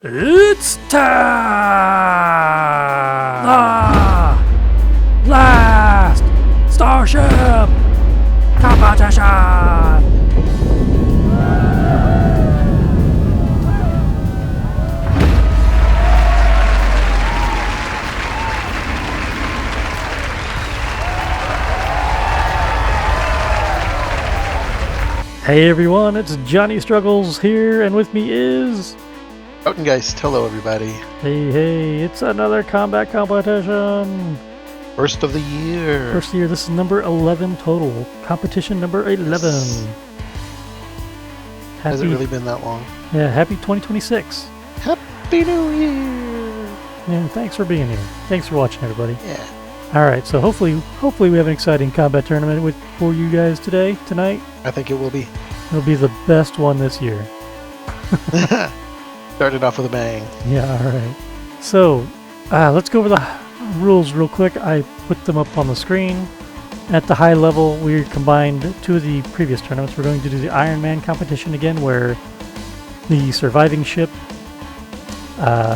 It's time! The Last Starship competition! Hey everyone, it's Johnny Struggles here, and with me is... Totengeist. Hello everybody. Hey, it's another combat competition! First of the year. First year, this is number 11 total. Competition number 11. Yes. Has it really been that long? Yeah, happy 2026. Happy New Year! And thanks for being here. Thanks for watching, everybody. Yeah. Alright, so hopefully we have an exciting combat tournament for you guys tonight. I think it will be. It'll be the best one this year. Started off with a bang. Yeah, alright. So, let's go over the rules real quick. I put them up on the screen. At the high level, we combined two of the previous tournaments. We're going to do the Iron Man competition again, where the surviving ship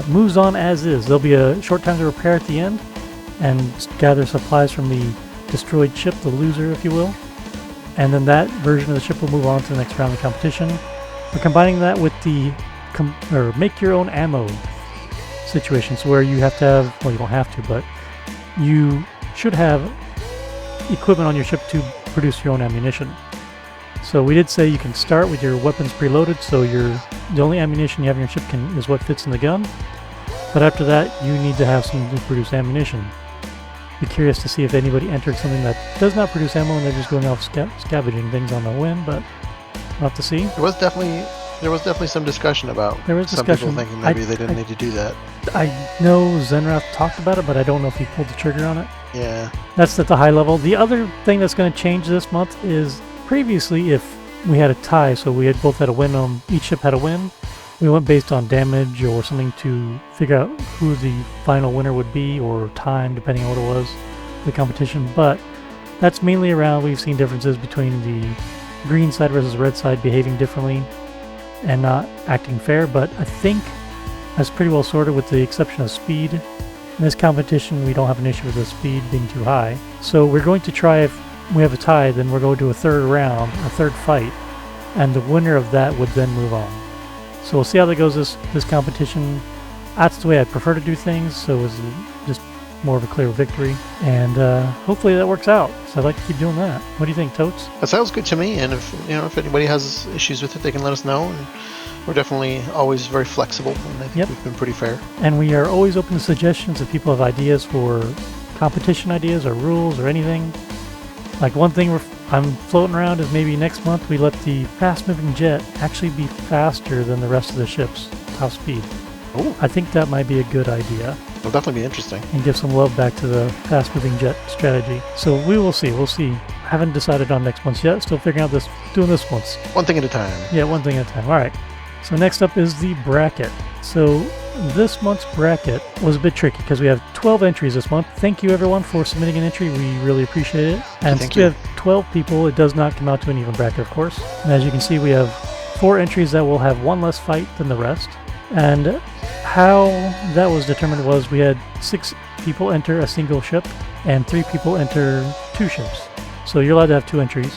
moves on as is. There'll be a short time to repair at the end and gather supplies from the destroyed ship, the loser, if you will. And then that version of the ship will move on to the next round of the competition. We're combining that with the make your own ammo situations where you have to have, well, you don't have to, but you should have equipment on your ship to produce your own ammunition. So we did say you can start with your weapons preloaded, so the only ammunition you have in your ship is what fits in the gun. But after that, you need to have something to produce ammunition. Be curious to see if anybody entered something that does not produce ammo and they're just going off scavenging things on the whim, but we'll have to see. There was definitely some discussion about some people thinking maybe they didn't need to do that. I know Zenrath talked about it, but I don't know if he pulled the trigger on it. Yeah. That's at the high level. The other thing that's going to change this month is previously if we had a tie, so we had both had a win on, each ship had a win, we went based on damage or something to figure out who the final winner would be, or time, depending on what it was, the competition. But that's mainly around, we've seen differences between the green side versus red side behaving differently and not acting fair, but I think that's pretty well sorted with the exception of speed. In this competition, we don't have an issue with the speed being too high. So we're going to try, if we have a tie, then we're going to do a third round, a third fight, and the winner of that would then move on. So we'll see how that goes this competition. That's the way I prefer to do things, so it's just more of a clear victory. And hopefully that works out. So I'd like to keep doing that. What do you think, Totes? That sounds good to me, and if anybody has issues with it, they can let us know. And we're definitely always very flexible, and I think we've been pretty fair. And we are always open to suggestions if people have ideas for competition ideas or rules or anything. Like one thing I'm floating around is maybe next month we let the fast-moving jet actually be faster than the rest of the ships, top speed. Oh. I think that might be a good idea. It'll definitely be interesting. And give some love back to the fast-moving jet strategy. So we will see. We'll see. Haven't decided on next month's yet. Still figuring out doing this once. One thing at a time. Yeah, one thing at a time. All right. So next up is the bracket. So this month's bracket was a bit tricky because we have 12 entries this month. Thank you everyone for submitting an entry. We really appreciate it. And since we have 12 people, it does not come out to an even bracket, of course. And as you can see, we have 4 entries that will have one less fight than the rest. And how that was determined was we had 6 people enter a single ship and 3 people enter 2 ships. So you're allowed to have 2 entries.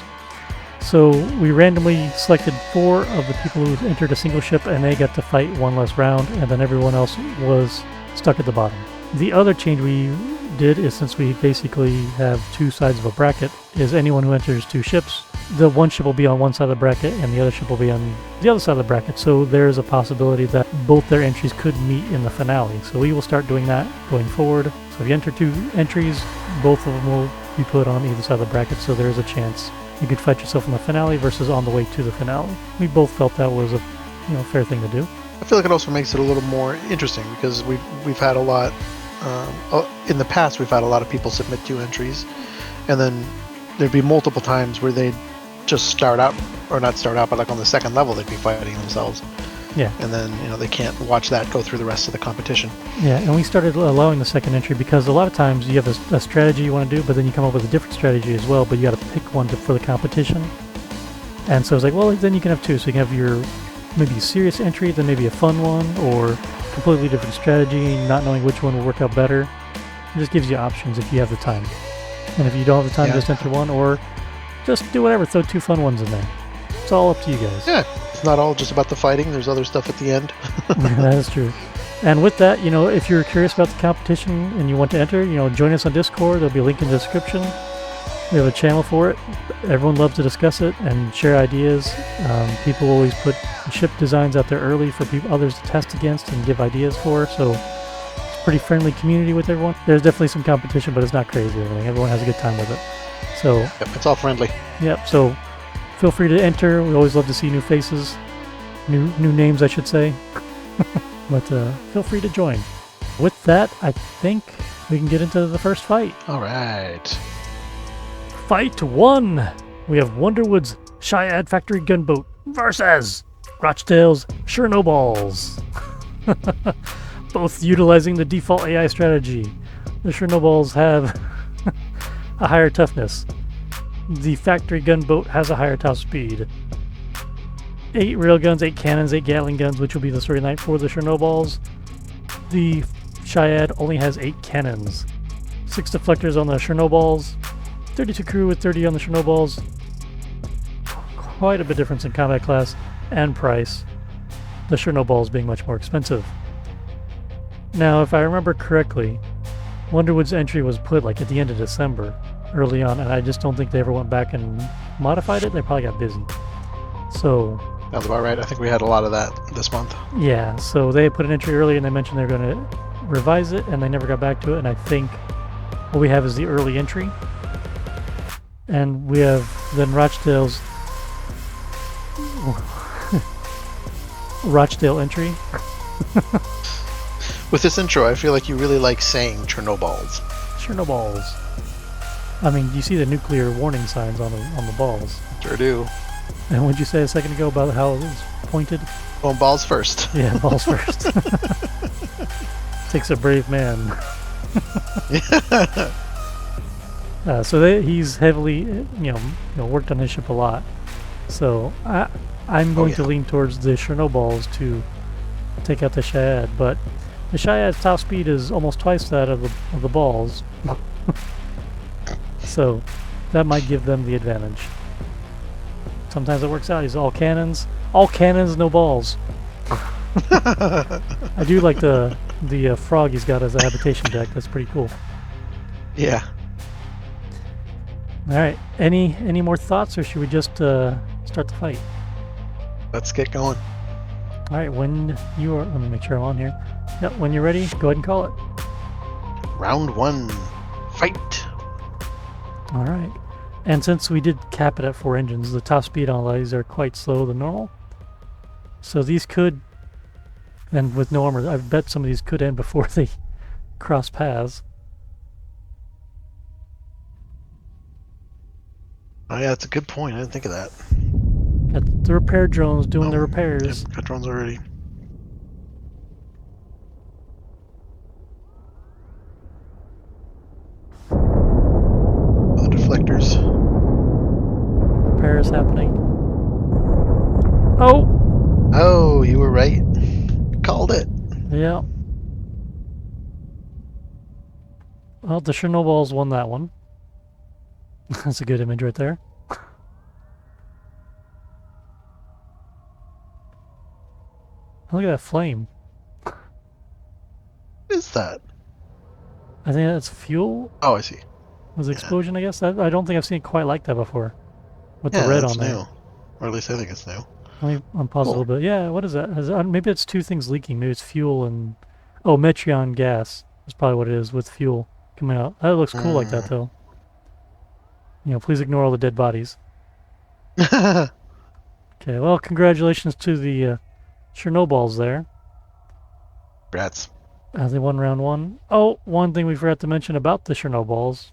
So we randomly selected 4 of the people who entered a single ship, and they got to fight one less round, and then everyone else was stuck at the bottom. The other change we did is, since we basically have 2 sides of a bracket, is anyone who enters 2 ships, the one ship will be on one side of the bracket and the other ship will be on the other side of the bracket. So there's a possibility that both their entries could meet in the finale. So we will start doing that going forward. So if you enter 2 entries, both of them will be put on either side of the bracket, so there's a chance you could fight yourself in the finale versus on the way to the finale. We both felt that was a fair thing to do. I feel like it also makes it a little more interesting because we've had a lot in the past. We've had a lot of people submit 2 entries, and then there'd be multiple times where they'd just start out, or not start out, but like on the second level they'd be fighting themselves. Yeah. And then they can't watch that go through the rest of the competition. Yeah, and we started allowing the second entry because a lot of times you have a strategy you want to do, but then you come up with a different strategy as well, but you got to pick one for the competition. And so it's like, well, then you can have 2. So you can have your maybe a serious entry, then maybe a fun one, or completely different strategy, not knowing which one will work out better. It just gives you options if you have the time. And if you don't have the time, just enter one, or just do whatever, throw 2 fun ones in there. It's all up to you guys. Yeah, it's not all just about the fighting. There's other stuff at the end. That is true. And with that, if you're curious about the competition and you want to enter, join us on Discord. There'll be a link in the description. We have a channel for it. Everyone loves to discuss it and share ideas. People always put ship designs out there early for others to test against and give ideas for. So it's a pretty friendly community with everyone. There's definitely some competition, but it's not crazy or anything. Everyone has a good time with it. So yep, it's all friendly. Yep. So feel free to enter. We always love to see new faces, new names, I should say. But feel free to join. With that, I think we can get into the first fight. All right. Fight 1! We have Wonderwood's Shyad Factory Gunboat versus Rochdale's Chernobyls. Both utilizing the default AI strategy. The Chernobyls have a higher toughness. The Factory Gunboat has a higher top speed. 8 railguns, 8 cannons, 8 Gatling guns, which will be the storyline for the Chernobyls. The Shyad only has 8 cannons. 6 deflectors on the Chernobyls. 32 crew with 30 on the Chernobyls. Quite a bit difference in combat class and price. The Chernobyls being much more expensive. Now, if I remember correctly, Wonderwood's entry was put like at the end of December, early on, and I just don't think they ever went back and modified it. They probably got busy. So that's about right. I think we had a lot of that this month. Yeah, so they put an entry early and they mentioned they're going to revise it, and they never got back to it, and I think what we have is the early entry. And we have then Rochdale's Rochdale entry. With this intro, I feel like you really like saying Chernobyls. Chernobyls. I mean, you see the nuclear warning signs on the balls. Sure do. And what'd you say a second ago about how it was pointed? Well, balls first. Yeah, balls first. Takes a brave man. So he's heavily, worked on his ship a lot. So I'm going to lean towards the Chernobyls to take out the Shyad, but the Shyad's top speed is almost twice that of the balls. So that might give them the advantage. Sometimes it works out. He's all cannons, no balls. I do like the frog he's got as a habitation deck. That's pretty cool. Yeah. All right. Any more thoughts, or should we just start the fight? Let's get going. All right. When you are, let me make sure I'm on here. Yep. When you're ready, go ahead and call it. Round 1, fight. All right. And since we did cap it at 4 engines, the top speed on these are quite slower than normal. So these could, and with no armor, I bet some of these could end before they cross paths. Oh yeah, that's a good point. I didn't think of that. Got the repair drones doing the repairs. Yep, got drones already. The deflectors. Repairs happening. Oh! Oh, you were right. Called it. Yeah. Well, the Chernobyls won that one. That's a good image right there. Look at that flame. What is that? I think that's fuel. Oh, I see. Was explosion, I guess? I don't think I've seen it quite like that before. With the red on there. New. Or at least I think it's new. Let me unpause a little bit. Yeah, what is that? Maybe it's 2 things leaking. Maybe it's fuel and... Oh, Metreon gas. That's probably what it is with fuel coming out. That looks cool like that, though. Please ignore all the dead bodies. Okay, well, congratulations to the Chernobyls there. Brats. They won round 1. Oh, one thing we forgot to mention about the Chernobyls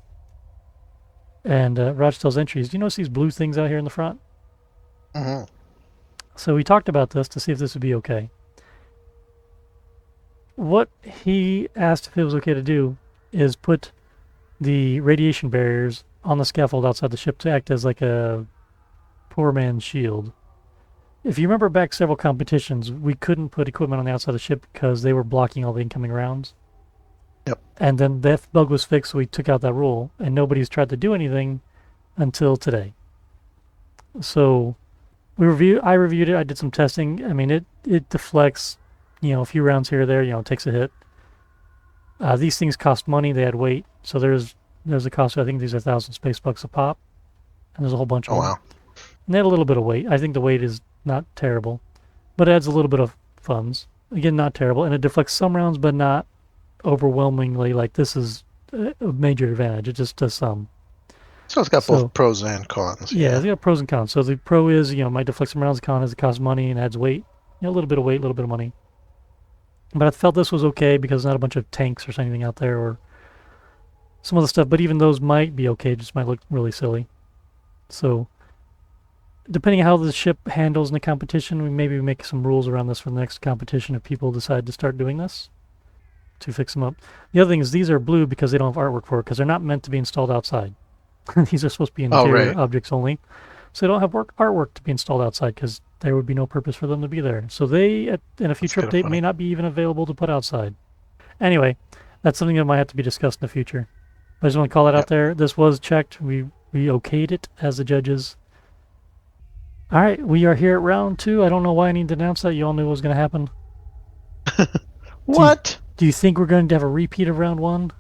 and Rochdale's entries. Do you notice these blue things out here in the front? Mm-hmm. So we talked about this to see if this would be okay. What he asked if it was okay to do is put the radiation barriers on the scaffold outside the ship to act as like a poor man's shield. if you remember back several competitions, we couldn't put equipment on the outside of the ship because they were blocking all the incoming rounds. Yep. And then that bug was fixed, so we took out that rule, and nobody's tried to do anything until today. So I reviewed it. I did some testing. I mean, it deflects, a few rounds here or there. It takes a hit. These things cost money. They add weight, so there's a cost. I think these are 1,000 space bucks a pop, and there's a whole bunch of them. Wow. And they had a little bit of weight. I think the weight is not terrible, but it adds a little bit of funds. Again, not terrible, and it deflects some rounds, but not overwhelmingly. Like this is a major advantage. It just does some. So it's got both pros and cons. Yeah, it's got pros and cons. So the pro is, might deflect some rounds. The con is it costs money and adds weight. A little bit of weight, a little bit of money. But I felt this was okay because there's not a bunch of tanks or anything out there or some other stuff. But even those might be okay. Just might look really silly. So depending on how the ship handles in the competition, we maybe make some rules around this for the next competition if people decide to start doing this to fix them up. The other thing is these are blue because they don't have artwork for it because they're not meant to be installed outside. These are supposed to be interior objects only. So they don't have artwork to be installed outside because there would be no purpose for them to be there. So they, in a future update, may not be even available to put outside. Anyway, that's something that might have to be discussed in the future. I just want to call that out there. This was checked. We okayed it as the judges. All right, we are here at round 2. I don't know why I need to announce that. You all knew what was going to happen. What? Do you think we're going to have a repeat of round 1?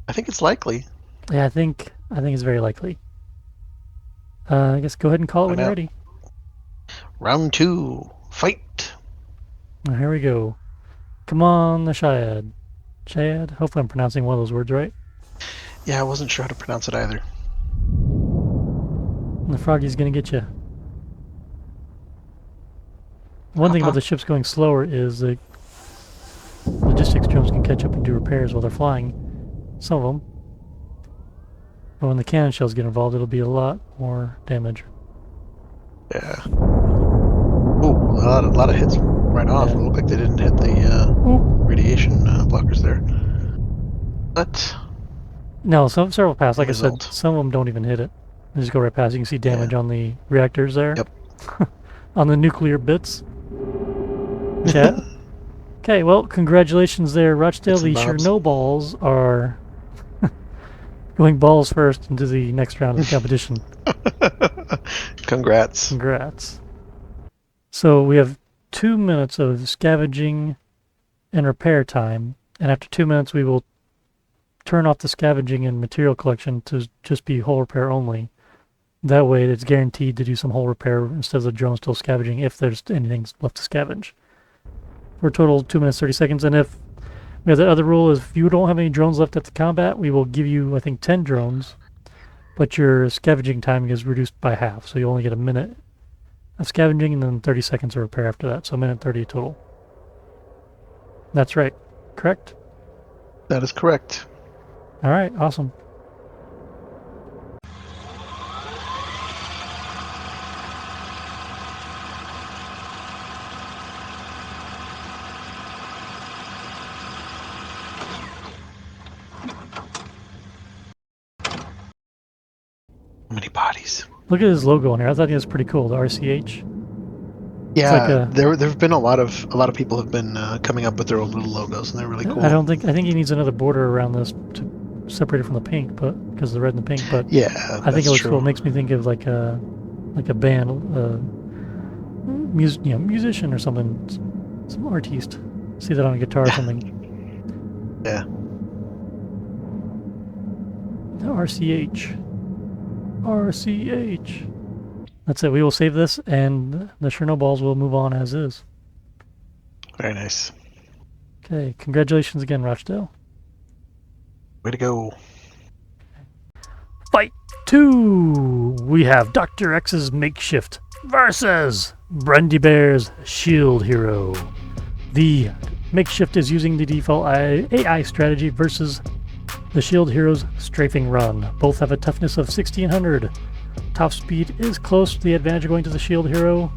I think it's likely. Yeah, I think it's very likely. I guess go ahead and call it when you're ready. Round 2, fight. Oh, here we go. Come on, the Shad. Shad? Hopefully I'm pronouncing one of those words right. Yeah, I wasn't sure how to pronounce it either. And the froggy's gonna get you. One thing about the ships going slower is the logistics drones can catch up and do repairs while they're flying. Some of them. But when the cannon shells get involved, it'll be a lot more damage. Yeah. Ooh, a lot of hits right off. It looked like they didn't hit the radiation blockers there. But no, several pass. Like I said, some of them don't even hit it. They just go right past. You can see damage on the reactors there. Yep. On the nuclear bits. Chat. Okay, well, congratulations there, Rochdale. The Chernobyls are going balls first into the next round of the competition. Congrats. Congrats. So we have 2 minutes of scavenging and repair time, and after 2 minutes we will turn off the scavenging and material collection to just be hull repair only. That way it's guaranteed to do some hull repair instead of the drone still scavenging if there's anything left to scavenge. For a total of 2 minutes 30 seconds, and if we have the other rule is if you don't have any drones left at the combat, we will give you, I think, 10 drones, but your scavenging time is reduced by half, so you only get a minute of scavenging and then 30 seconds of repair after that, so a minute 30 total. That's right, correct? That is correct. All right, awesome. Many bodies. Look at his logo on here. I thought he was pretty cool. The RCH. Yeah, there've been a lot of people have been coming up with their own little logos, and they're really cool. I think he needs another border around this to separate it from the pink, but because of the red and the pink. But yeah, I think it looks cool. It makes me think of like a band, musician or something, some artiste. See that on a guitar or something. Yeah. The RCH. RCH. That's it. We will save this, and the Chernobyls will move on as is. Very nice. Okay. Congratulations again, Rochdale. Way to go. Fight 2! We have Dr. X's Makeshift versus Brandy Bear's Shield Hero. The Makeshift is using the default AI strategy versus the Shield Hero's Strafing Run. Both have a toughness of 1600. Top speed is close to the advantage going to the Shield Hero.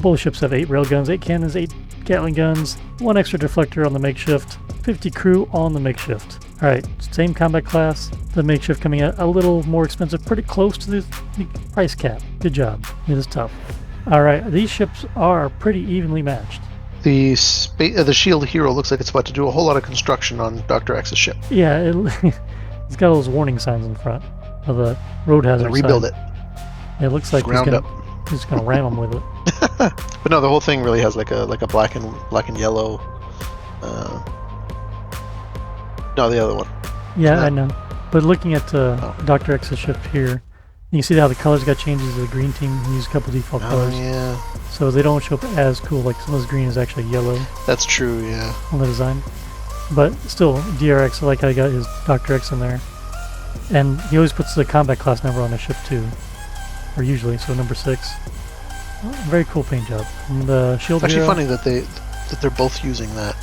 Both ships have 8 railguns, 8 cannons, 8 Gatling guns, 1 extra deflector on the Makeshift, 50 crew on the Makeshift. Alright, same combat class. The Makeshift coming out a little more expensive, pretty close to the price cap. Good job. It is tough. All right, these ships are pretty evenly matched. The shield hero looks like it's about to do a whole lot of construction on Dr. X's ship. Yeah, it's got those warning signs in front of the road hazard Gonna rebuild sign. it. It looks like he's gonna ram them with it. But no, the whole thing really has like a black and yellow. No, the other one. Yeah, I know. But looking at Dr. X's ship here, you can see how the colors got changed to the green team. You use a couple default colors. Yeah. So they don't show up as cool. Like some of this green is actually yellow. That's true, yeah. On the design. But still, DRX, I like how he got his Dr. X in there. And he always puts the combat class number on the ship too. Or usually, so number 6. Very cool paint job. And the shield It's actually hero, funny that they're both using that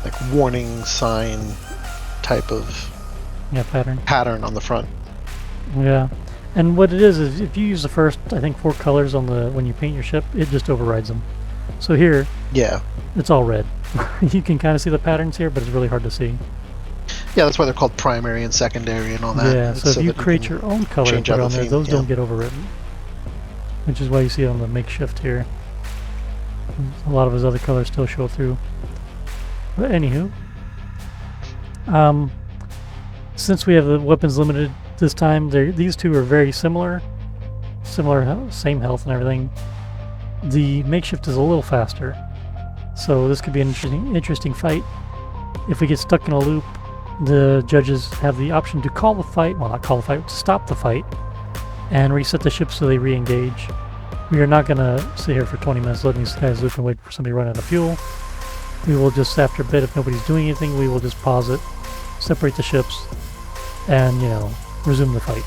like warning sign type of pattern on the front. Yeah. And what it is if you use the first, I think, 4 colors on when you paint your ship, it just overrides them. So here, yeah, it's all red. You can kind of see the patterns here, but it's really hard to see. Yeah, that's why they're called primary and secondary and all that. Yeah, so if you create your own color and put it on there, those don't get overwritten. Which is why you see it on the makeshift here. A lot of his other colors still show through. But anywho, since we have the weapons limited this time, these two are very similar. Same health and everything. The makeshift is a little faster, so this could be an interesting fight. If we get stuck in a loop, the judges have the option to call the fight, well, not call the fight, to stop the fight, and reset the ship so they re-engage. We are not going to sit here for 20 minutes letting these guys loop and wait for somebody to run out of fuel. We will just, after a bit, if nobody's doing anything, we will just pause it, separate the ships, and, resume the fight.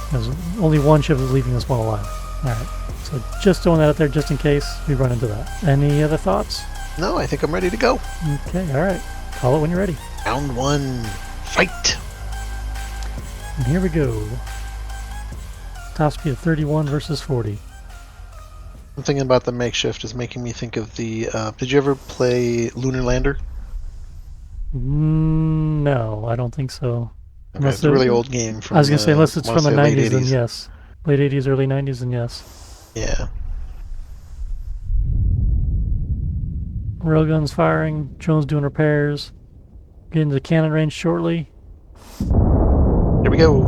Because only one ship is leaving this one alive. Alright, so just throwing that out there just in case we run into that. Any other thoughts? No, I think I'm ready to go. Okay, alright. Call it when you're ready. Round 1, fight! And here we go. Top speed of 31 versus 40. I'm thinking about the makeshift is making me think of the... did you ever play Lunar Lander? No, I don't think so. Okay, it's a really old game. I was going to say, unless it's from the 90s, then yes. Late 80s, early 90s, then yes. Yeah. Railguns firing, drones doing repairs. Getting to the cannon range shortly. Here we go.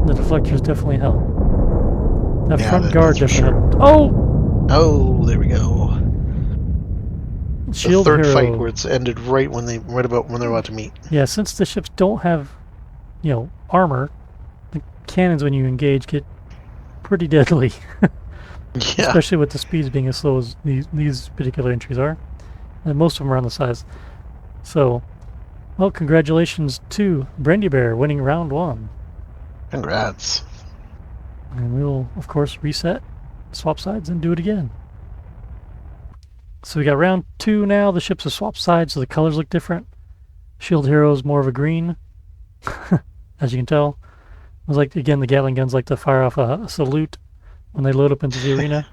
The deflectors definitely help. That front guard definitely helped. Oh! Oh, there we go. Shield the third hero. Fight where it's ended right when they're about to meet. Yeah, since the ships don't have, armor, the cannons when you engage get pretty deadly. Yeah. Especially with the speeds being as slow as these particular entries are. And most of them are on the size. So, well, congratulations to Brandy Bear winning round 1. Congrats. And we'll, of course, reset, swap sides, and do it again. So we got round 2 now. The ships are swapped sides, so the colors look different. Shield Hero is more of a green, as you can tell. It was like, again, the Gatling guns like to fire off a salute when they load up into the arena.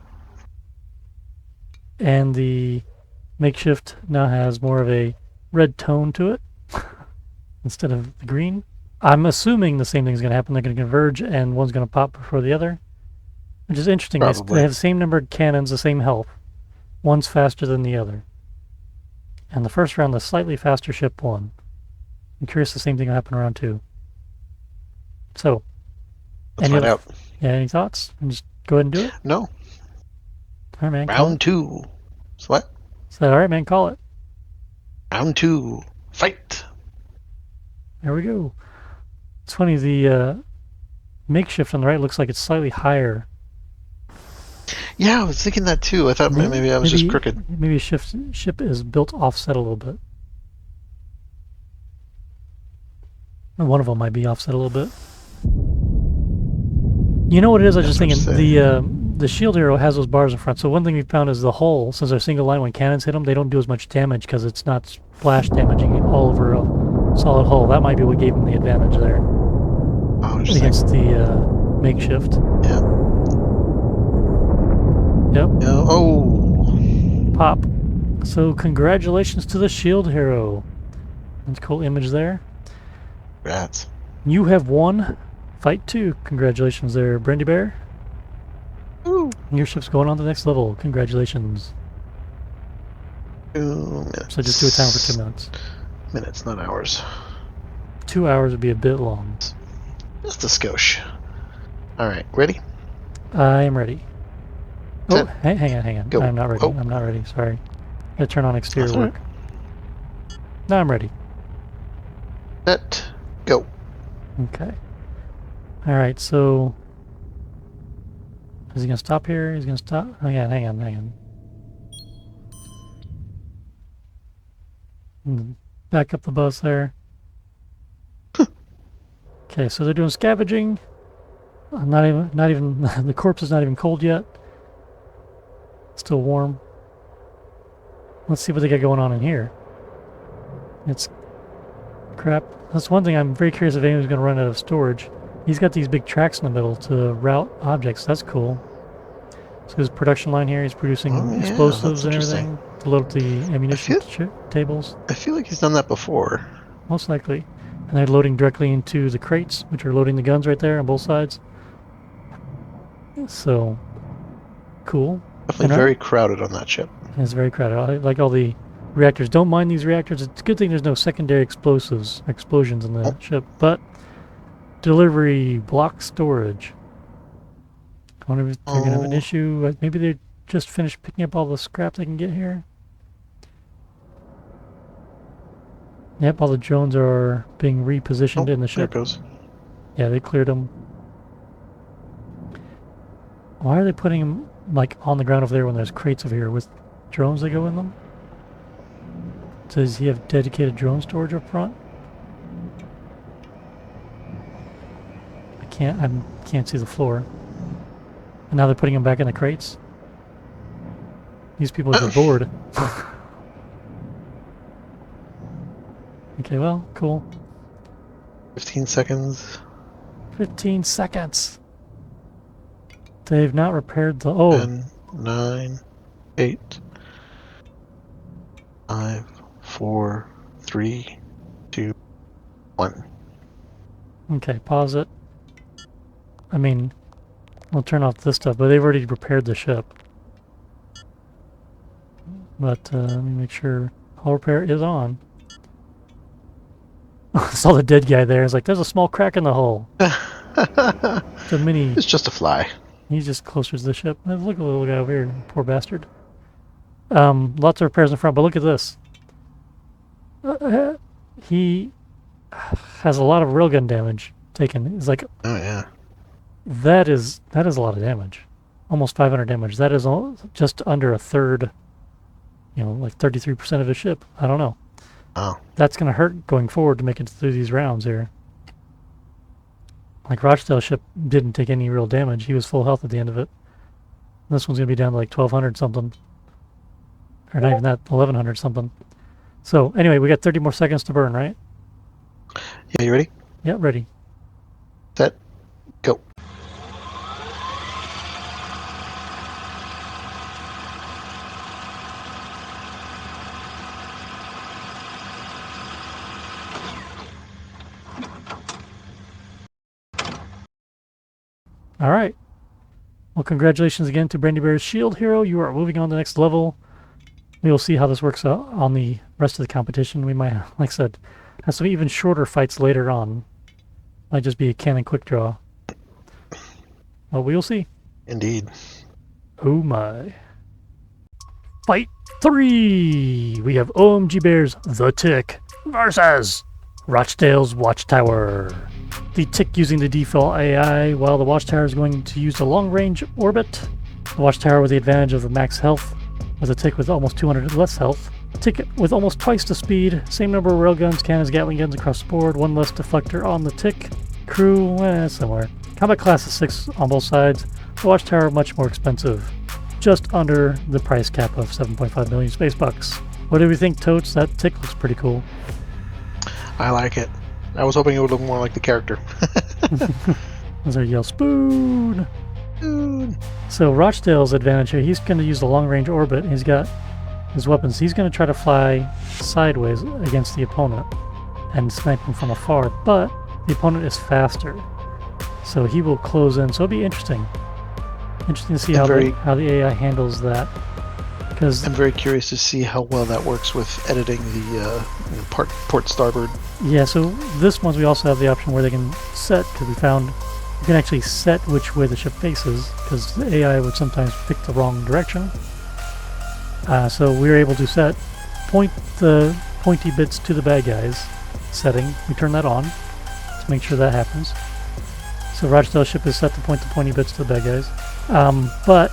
And the makeshift now has more of a red tone to it instead of the green. I'm assuming the same thing's going to happen. They're going to converge and one's going to pop before the other, which is interesting. They have the same number of cannons, the same health. One's faster than the other. And the first round, the slightly faster ship won. I'm curious the same thing will happen in round 2. So, let's find out. Yeah, any thoughts? And just go ahead and do it? No. All right, man. Round 2. So what? So, all right, man, call it. Round 2. Fight! There we go. It's funny, the makeshift on the right looks like it's slightly higher. Yeah, I was thinking that too. I thought maybe I was just crooked. Maybe ship is built offset a little bit. And one of them might be offset a little bit. You know what it is? I was just thinking, the shield hero has those bars in front. So one thing we found is the hull, since they're single line, when cannons hit them, they don't do as much damage because it's not splash damaging all over a solid hull. That might be what gave them the advantage there. Oh, against the makeshift. Yeah. Yep. Oh. Pop. So congratulations to the shield hero. That's a cool image there. Congrats. You have won Fight 2. Congratulations there, Brandy Bear. Ooh. Your ship's going on to the next level. Congratulations. 2 minutes. So just do a timer for 2 minutes. Minutes, not hours. 2 hours would be a bit long. Just a skosh. Alright, ready? I am ready. Set. Oh, hang on. Go. I'm not ready. Oh. I'm not ready. Sorry. Gotta turn on exterior That's all work. Now I'm ready. Set. Go. Okay. Alright, so... Is he gonna stop here? He's gonna stop? Hang on. Back up the bus there. Okay, so they're doing scavenging. Not even the corpse is not even cold yet. Still warm. Let's see what they got going on in here. It's crap. That's one thing I'm very curious if anyone's going to run out of storage. He's got these big tracks in the middle to route objects. That's cool. So his production line here, he's producing explosives and everything to load up the ammunition tables. I feel like he's done that before. Most likely. And they're loading directly into the crates, which are loading the guns right there on both sides. So, cool. Definitely very crowded on that ship. It's very crowded. Like all the reactors. Don't mind these reactors. It's a good thing there's no secondary explosions in the ship. But, delivery, block storage. I wonder if they're going to have an issue. Maybe they just finished picking up all the scrap they can get here. Yep, all the drones are being repositioned in the ship. There it goes. Yeah, they cleared them. Why are they putting them like on the ground over there when there's crates over here with drones that go in them? Does he have dedicated drone storage up front? I can't see the floor. And now they're putting them back in the crates. These people are bored. Okay, well, cool. 15 seconds. 15 seconds. They've not repaired the... Oh. 10, 9, 8, 5, 4, 3, 2, 1. Okay, pause it. I mean, we'll turn off this stuff, but they've already repaired the ship. But let me make sure hull repair is on. I saw the dead guy there. It's like, there's a small crack in the hull. It's a mini... It's just a fly. He's just closer to the ship. Look at the little guy over here. Poor bastard. Lots of repairs in front, but look at this. He has a lot of railgun damage taken. It's like... Oh, yeah. That is a lot of damage. Almost 500 damage. That is just under a third, like 33% of the ship. I don't know. Oh. That's going to hurt going forward to make it through these rounds here. Like Rochdale's ship didn't take any real damage. He was full health at the end of it. This one's going to be down to like 1,200 something. Or not even that, 1,100 something. So anyway, we got 30 more seconds to burn, right? Yeah, you ready? Yep, ready. Set. Go. All right. Well, congratulations again to Brandy Bear's Shield Hero. You are moving on to the next level. We will see how this works out on the rest of the competition. We might, like I said, have some even shorter fights later on. Might just be a cannon quick draw. Well, we will see. Indeed. Oh my. Fight 3! We have OMG Bears The Tick versus Rochdale's Watchtower. The Tick using the default AI, while the Watchtower is going to use the long-range orbit. The Watchtower with the advantage of the max health, with the Tick with almost 200 less health. Tick with almost twice the speed, same number of railguns, cannons, Gatling guns across the board, one less deflector on the Tick. Crew, somewhere. Combat class is 6 on both sides. The Watchtower much more expensive, just under the price cap of 7.5 million space bucks. What do we think, Totes? That Tick looks pretty cool. I like it. I was hoping it would look more like the character. There's our yell, spoon! Spoon! So Rochdale's advantage here, he's going to use the long-range orbit. He's got his weapons. He's going to try to fly sideways against the opponent. and snipe him from afar, but the opponent is faster, so he will close in. So it'll be interesting. Interesting to see how the AI handles that. Because I'm very curious to see how well that works with editing the port starboard. Yeah, so this one we also have the option where they can set, because we found you can actually set which way the ship faces, because the AI would sometimes pick the wrong direction. So we were able to point the pointy bits to the bad guys setting. We turn that on to make sure that happens. So Rochdale's ship is set to point the pointy bits to the bad guys. But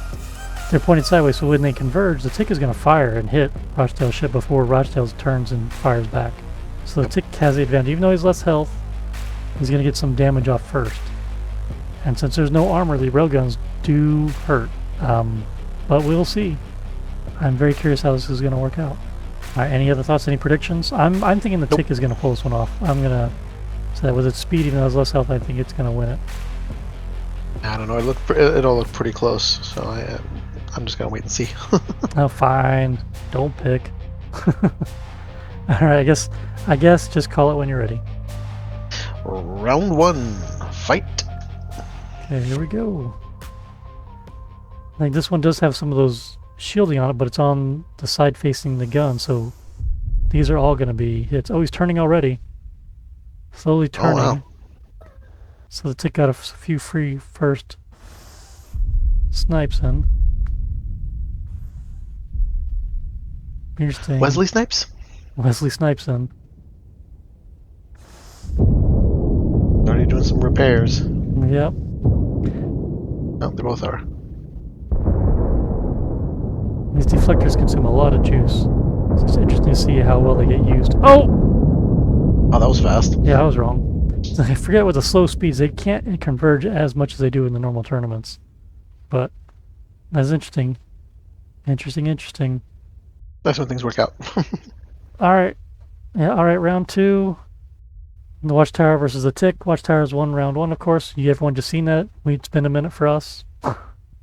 they're pointed sideways, so when they converge, the tick is going to fire and hit Rochdale's ship before Rochdale turns and fires back. So the tick has the advantage. Even though he's less health, he's going to get some damage off first. And since there's no armor, the railguns do hurt. But we'll see. I'm very curious how this is going to work out. Alright, any other thoughts, any predictions? I'm thinking the tick is going to pull this one off. I'm going to say that with its speed, even though it's less health, I think it's going to win it. I don't know. It all looked pretty close, so I'm just going to wait and see. Oh, fine. Don't pick. Alright, I guess just call it when you're ready. Round 1. Fight. Okay, here we go. I think this one does have some of those shielding on it, but it's on the side facing the gun, so these are all going to be hits. Oh, he's turning already. Slowly turning. Oh, wow. So the tick got a few free first snipes in. Interesting. Wesley Snipes? Wesley Snipes in. Already doing some repairs. Yep. Oh, they both are. These deflectors consume a lot of juice. So it's interesting to see how well they get used. Oh! Oh, that was fast. Yeah, I was wrong. I forget with the slow speeds, they can't converge as much as they do in the normal tournaments. But that's interesting. Interesting. That's when things work out. Alright. Yeah, alright, round 2. The Watchtower versus the Tick. Watchtower's won round 1, of course. Everyone just seen that. It's been a minute for us.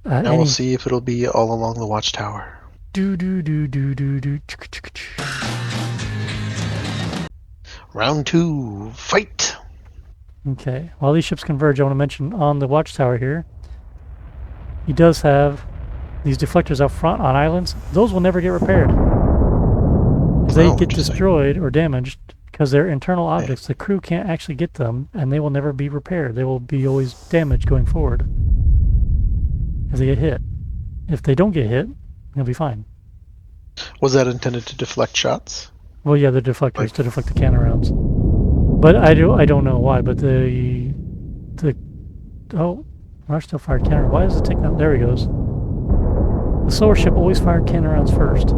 And we'll see if it'll be all along the Watchtower. Round 2. Fight! Okay, while these ships converge, I want to mention on the Watchtower here, he does have these deflectors out front on islands. Those will never get repaired. If they get destroyed or damaged, because they're internal objects, the crew can't actually get them, and they will never be repaired. They will be always damaged going forward if they get hit. If they don't get hit, they'll be fine. Was that intended to deflect shots? Well, yeah, the deflectors to deflect the cannon rounds. But I don't know why. But Rochdale fired cannon. Why is the tick not? There he goes. The slower ship always fired cannon rounds first.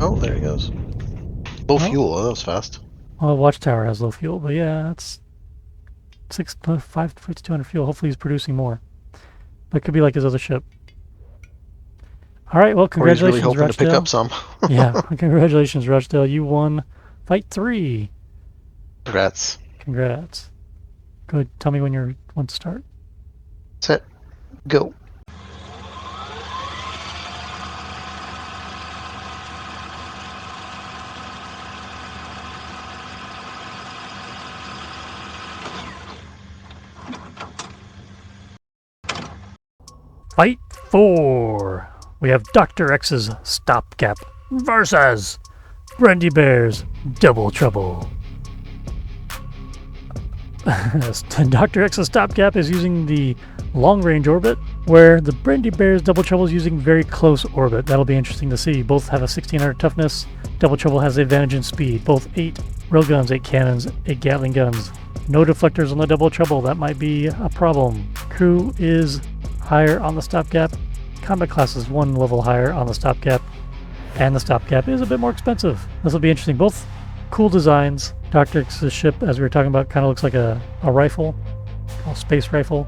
Oh, there he goes. Low fuel. Oh, that was fast. Well, Watchtower has low fuel, but yeah, that's 5,200 fuel. Hopefully, he's producing more. That could be like his other ship. All right, well, congratulations, or he's really hoping Rochdale. to pick up some. Yeah, congratulations, Rochdale. You won Fight 3. Congrats. Congrats. Go ahead, tell me when you want to start. Set. Go. Fight 4. We have Dr. X's Stopgap versus Brandy Bear's Double Trouble. Dr. X's Stopgap is using the long-range orbit, where the Brandy Bear's Double Trouble is using very close orbit. That'll be interesting to see. Both have a 1600 toughness. Double Trouble has the advantage in speed. Both 8 railguns, 8 cannons, 8 Gatling guns. No deflectors on the Double Trouble. That might be a problem. Crew is higher on the Stopgap. Combat class is 1 level higher on the Stopgap, and the Stopgap is a bit more expensive. This will be interesting. Both cool designs. Dr. X's ship, as we were talking about, kind of looks like a rifle, a space rifle,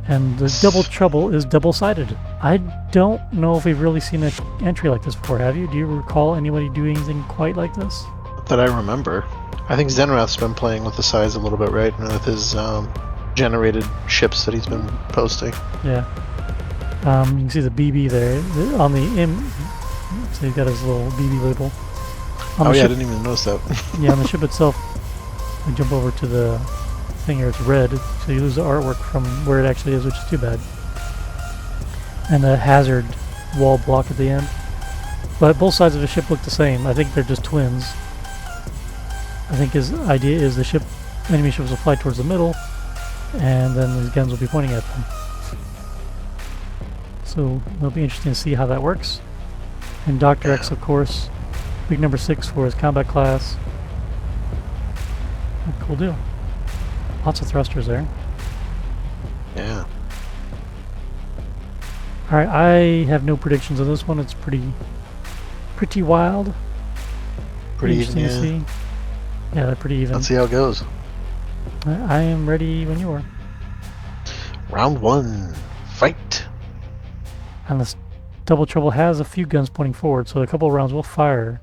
and the Double Trouble is double-sided. I don't know if we've really seen an entry like this before. Have you? Do you recall anybody doing anything quite like this? Not that I remember. I think Zenrath's been playing with the size a little bit, right? And with his generated ships that he's been posting. Yeah. You can see the BB there on the so he's got his little BB label. On Oh the yeah, I ship, didn't even notice that. yeah, on the ship itself, we jump over to the thing here. It's red, so you lose the artwork from where it actually is, which is too bad. And the hazard wall block at the end. But both sides of the ship look the same. I think they're just twins. I think his idea is the ship, enemy ships will fly towards the middle, and then his guns will be pointing at them. So it'll be interesting to see how that works. And Dr. X, of course, big number 6 for his combat class. Cool deal. Lots of thrusters there. Yeah. Alright, I have no predictions on this one. It's pretty wild. Pretty even, interesting to see. Yeah, they're pretty even. Let's see how it goes. I am ready when you are. Round 1. Fight. And this Double Trouble has a few guns pointing forward, so a couple of rounds will fire.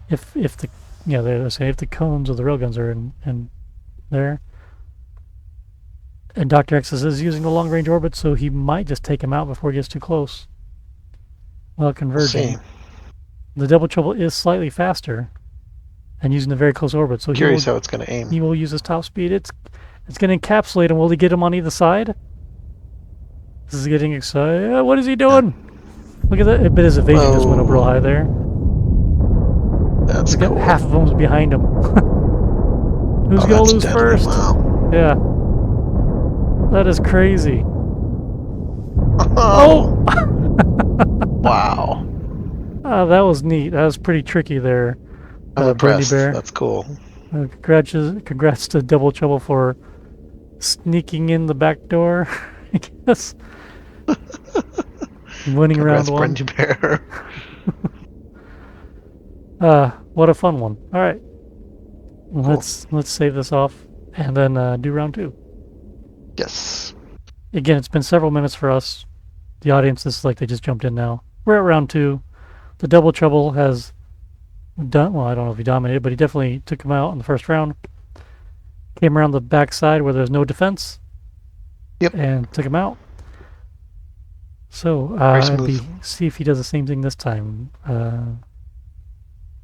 If the they're saying if the cones or the railguns are in there. And Dr. X is using the long range orbit, so he might just take him out before he gets too close. While converging. The Double Trouble is slightly faster and using the very close orbit, so curious how it's going to aim. He will use his top speed. It's going to encapsulate him. Will he get him on either side? This is getting exciting. What is he doing? Look at that. But his evasion just went up real high there. That's cool. Half of them's behind him. Who's going to lose first? Wow. Yeah. That is crazy. Oh! Wow. That was neat. That was pretty tricky there. I'm impressed. Bear. That's cool. Congrats to Double Trouble for sneaking in the back door, I guess. Winning round 1. Brandy Bear. What a fun one. All right. Let's save this off and then do round 2. Yes. Again, it's been several minutes for us. The audience is like they just jumped in now. We're at round 2. The Double Trouble has done, well, I don't know if he dominated, but he definitely took him out in the first round. Came around the back side where there's no defense. Yep. And took him out. So, see if he does the same thing this time.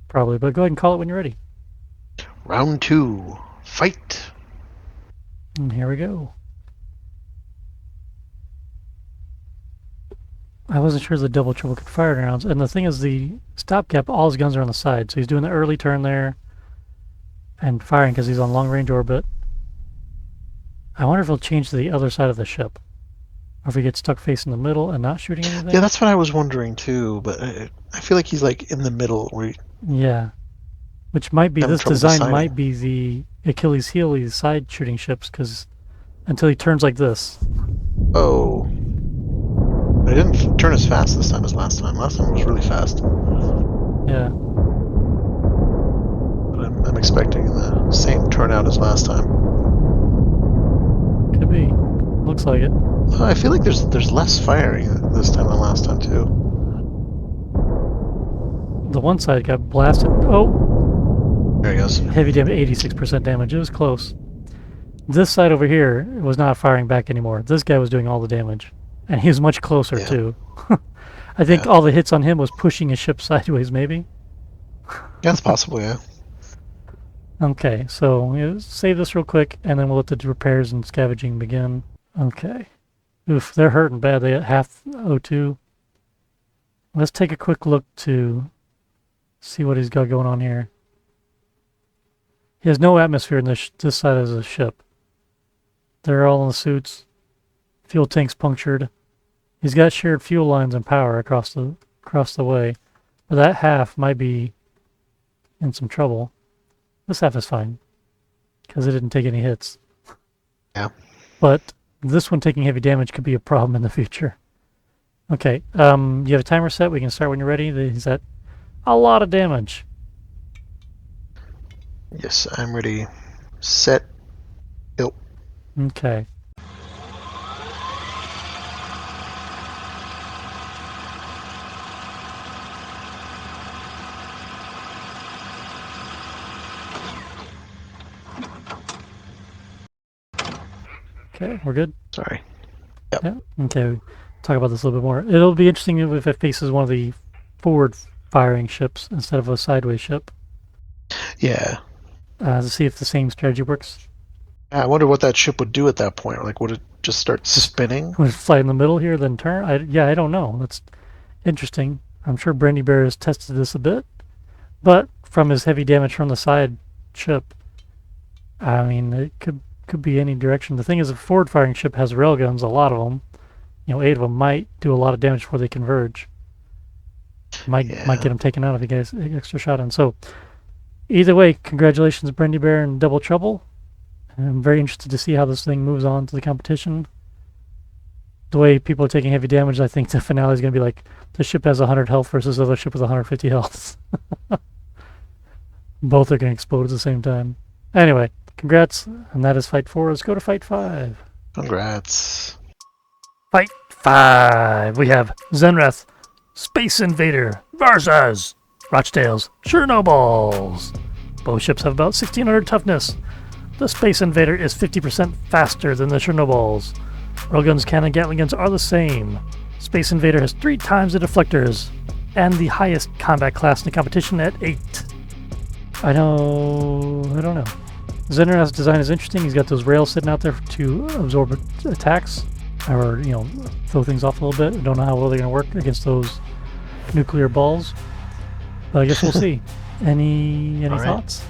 Probably, but go ahead and call it when you're ready. Round 2. Fight. And here we go. I wasn't sure the Double Trouble could fire rounds. And the thing is, the stopgap, all his guns are on the side. So he's doing the early turn there and firing because he's on long range orbit. I wonder if he'll change to the other side of the ship. Or if he gets stuck facing the middle and not shooting anything. Yeah, that's what I was wondering too. But I feel like he's like in the middle. Yeah. Which might be, this design might be the Achilles heel, these side shooting ships, because until he turns like this. Oh. It didn't turn as fast this time as last time. Last time it was really fast. Yeah. But I'm expecting the same turnout as last time. Could be. Looks like it. I feel like there's less firing this time than last time too. The one side got blasted. Oh! There he goes. Heavy damage, 86% damage. It was close. This side over here was not firing back anymore. This guy was doing all the damage. And he was much closer, too. I think all the hits on him was pushing his ship sideways, maybe? Yeah, that's possible, yeah. Okay, so save this real quick, and then we'll let the repairs and scavenging begin. Okay. Oof, they're hurting bad. They got half O2. Let's take a quick look to see what he's got going on here. He has no atmosphere in this side of the ship. They're all in the suits. Fuel tank's punctured. He's got shared fuel lines and power across the way. But that half might be in some trouble. This half is fine, because it didn't take any hits. Yeah. But this one taking heavy damage could be a problem in the future. Okay, you have a timer set. We can start when you're ready. He's at a lot of damage. Yes, I'm ready. Set. Go. Okay. Okay, we're good? Sorry. Yep. Yeah. Okay, talk about this a little bit more. It'll be interesting if it faces one of the forward firing ships instead of a sideways ship. Yeah. To see if the same strategy works. I wonder what that ship would do at that point. Like, would it just start Just spinning? would it fly in the middle here, then turn? I don't know. That's interesting. I'm sure Brandy Bear has tested this a bit, but from his heavy damage from the side ship, I mean, it could be any direction. The thing is, a forward-firing ship has railguns, a lot of them. 8 of them might do a lot of damage before they converge. Might get them taken out if he gets an extra shot in. So either way, congratulations, Brandy Bear and Double Trouble. I'm very interested to see how this thing moves on to the competition. The way people are taking heavy damage, I think the finale is going to be like the ship has 100 health versus the other ship with 150 health. Both are going to explode at the same time. Anyway, congrats, and that is Fight 4. Let's go to Fight 5. Congrats. Fight 5. We have Zenrath, Space Invader versus Rochdale's Chernobyls. Both ships have about 1600 toughness. The Space Invader is 50% faster than the Chernobyls. Railguns, cannon, Gatling guns are the same. Space Invader has 3 times the deflectors, and the highest combat class in the competition at 8. I don't know. Zenrath's design is interesting. He's got those rails sitting out there to absorb attacks, or throw things off a little bit. I don't know how well they're going to work against those nuclear balls, but I guess we'll see. Any thoughts?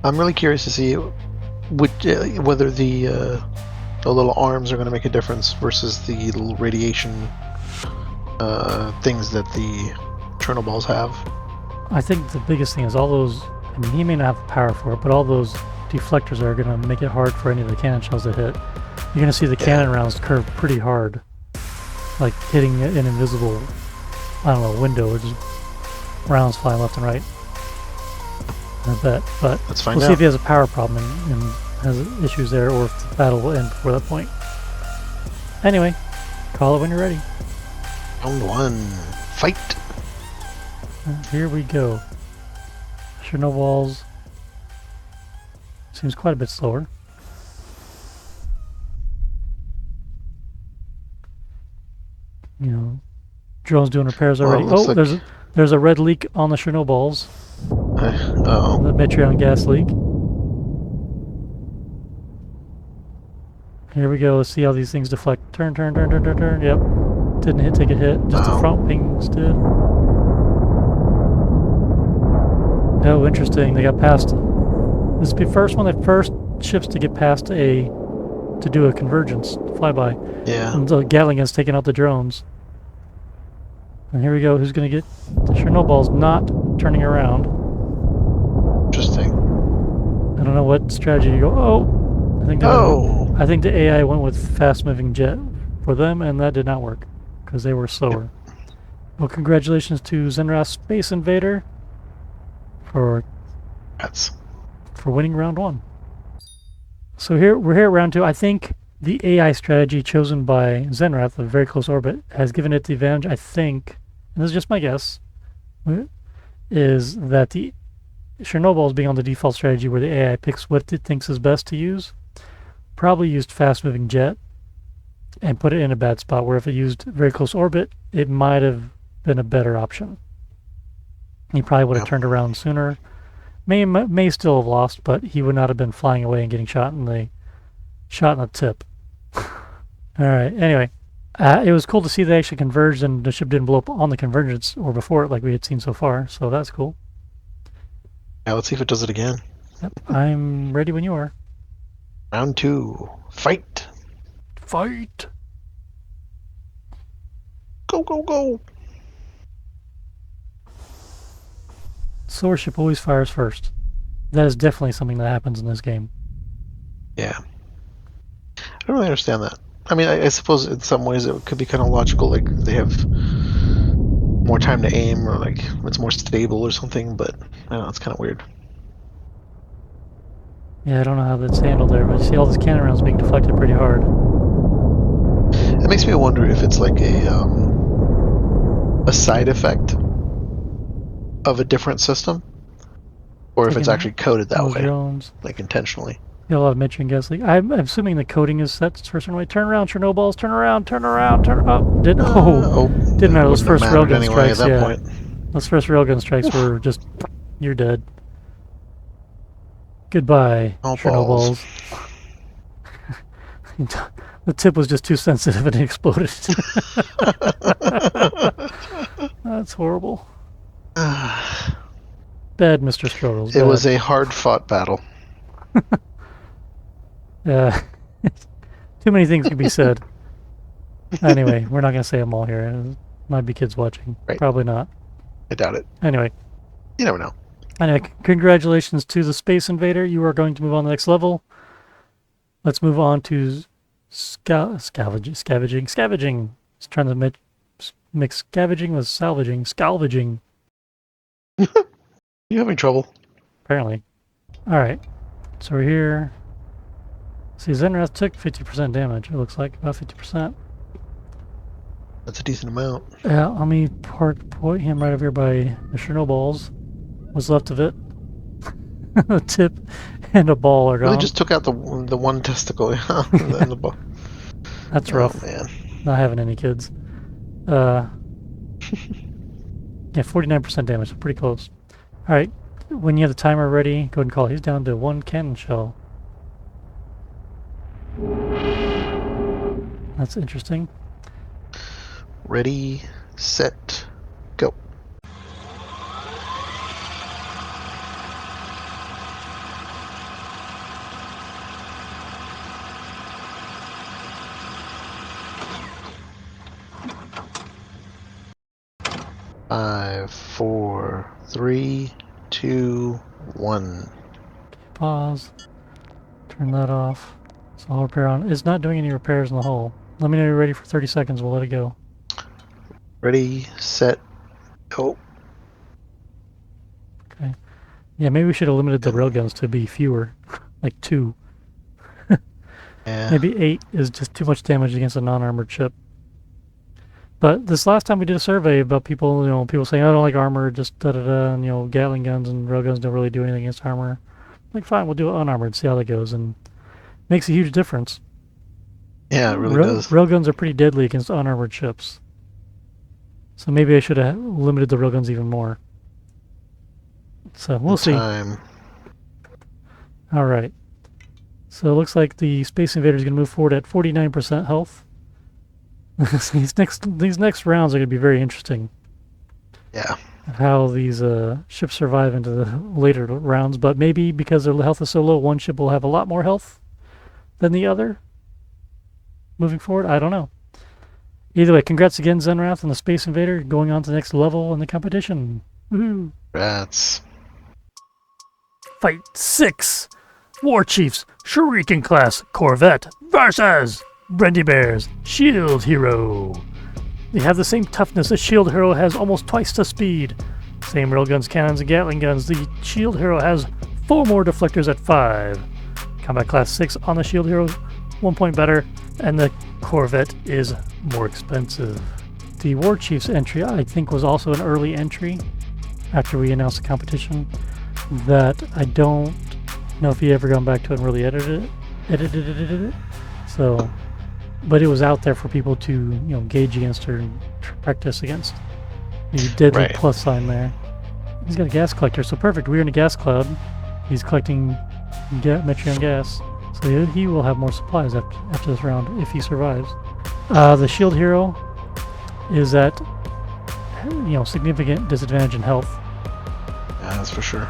I'm really curious to see whether the little arms are going to make a difference versus the little radiation things that the Chernobyls have. I think the biggest thing is all those. I mean, he may not have the power for it, but all those deflectors are going to make it hard for any of the cannon shells to hit. You're going to see the cannon rounds curve pretty hard, like hitting an invisible, window, or just rounds flying left and right. I bet, but we'll see if he has a power problem and has issues there, or if the battle will end before that point. Anyway, call it when you're ready. Round 1, fight! Here we go. Chernobyls seems quite a bit slower. Drone's doing repairs already. Like there's a red leak on the Chernobyls. The Metreon gas leak. Here we go. Let's see how these things deflect. Turn. Yep. Didn't take a hit. Just the front wings did. Oh, interesting. They got past. This is the first one. The first ships to get past to do a convergence flyby. Yeah. And the Gatling guns taking out the drones. And here we go. Who's going to get the Chernobyl's not turning around? Interesting. I don't know what strategy you go. Oh, I think the AI went with fast-moving jet for them, and that did not work because they were slower. Yep. Well, congratulations to Zenrath Space Invader for winning round 1. So we're here at round 2. I think the AI strategy chosen by Zenrath, a very close orbit, has given it the advantage. I think, and this is just my guess, is that the Chernobyls being on the default strategy where the AI picks what it thinks is best to use, probably used fast-moving jet and put it in a bad spot, where if it used very close orbit, it might have been a better option. He probably would have turned around sooner. May still have lost, but he would not have been flying away and getting shot in the tip. All right. Anyway, it was cool to see they actually converged and the ship didn't blow up on the convergence or before it like we had seen so far. So that's cool. Yeah, let's see if it does it again. Yep, I'm ready when you are. Round 2, fight! Fight! Go! Solar ship always fires first. That is definitely something that happens in this game. Yeah. I don't really understand that. I mean, I suppose in some ways it could be kind of logical, like they have more time to aim, or like it's more stable or something, but I don't know, it's kind of weird. Yeah, I don't know how that's handled there, but you see all these cannon rounds being deflected pretty hard. It makes me wonder if it's like a side effect of a different system, or if it's actually coded that way, drones. like intentionally. Got a lot of Mitch and Gas League. I'm assuming the coding is set for a certain way. Turn around, Chernobyls. Turn around. Turn around. Turn up. Didn't matter. Those Wouldn't have first mattered railgun anyway at strikes. that Yeah, point. those first railgun strikes were just you're dead. Goodbye, Oh, balls. Chernobyls. The tip was just too sensitive and it exploded. That's horrible. Bad Mr. Struggles. It Bad. was a hard-fought battle. Yeah. Too many things could be said. Anyway, we're not going to say them all here. Might be kids watching. Right. Probably not. I doubt it. Anyway. You never know. Anyway, congratulations to the Space Invader. You are going to move on to the next level. Let's move on to scavenging. Just trying to mix scavenging with salvaging. Scalvaging. You having trouble? Apparently. Alright. So we're here. See, Zenrath took 50% damage, it looks like. About 50%. That's a decent amount. Yeah, let me point him right over here by the Chernobyls. What's left of it? A tip and a ball are gone. Really just took out the one testicle and the ball. That's rough. Man. Not having any kids. Yeah, 49% damage, so pretty close. Alright, when you have the timer ready, go ahead and call. He's down to 1 cannon shell. That's interesting. Ready, set, go. Five, 4, 3, 2, 1. Pause. Turn that off. So hull repair on. It's not doing any repairs in the hull. Let me know you're ready for 30 seconds. We'll let it go. Ready, set, go. Okay. Yeah, maybe we should have limited the railguns to be fewer. Like 2. Yeah. Maybe 8 is just too much damage against a non-armored ship. But this last time we did a survey about people, people saying, I don't like armor, just da-da-da, and, Gatling guns and railguns don't really do anything against armor. Like, fine, we'll do it unarmored, see how that goes, and makes a huge difference. Yeah, it really does. Railguns are pretty deadly against unarmored ships. So maybe I should have limited the railguns even more. So, we'll see. Alright. So it looks like the Space Invader is going to move forward at 49% health. these next rounds are going to be very interesting. Yeah. How these ships survive into the later rounds, but maybe because their health is so low, one ship will have a lot more health than the other moving forward. I don't know. Either way, congrats again, Zenrath and the Space Invader, going on to the next level in the competition. Woohoo! Rats. Fight 6! War Chiefs, Shuriken class Corvette versus Brendy Bears, Shield Hero. They have the same toughness. The Shield Hero has almost twice the speed. Same railguns, cannons, and Gatling guns. The Shield Hero has 4 more deflectors at 5. Combat class 6 on the Shield Hero, 1 point better, and the Corvette is more expensive. The War Chiefs entry, I think, was also an early entry after we announced the competition that I don't know if he ever gone back to it and really edited it. So, but it was out there for people to gauge against or practice against. The deadly plus sign there. He's got a gas collector, so perfect. We're in a gas cloud. He's collecting Metreon gas, so he will have more supplies after this round if he survives. The Shield Hero is at significant disadvantage in health. Yeah, that's for sure.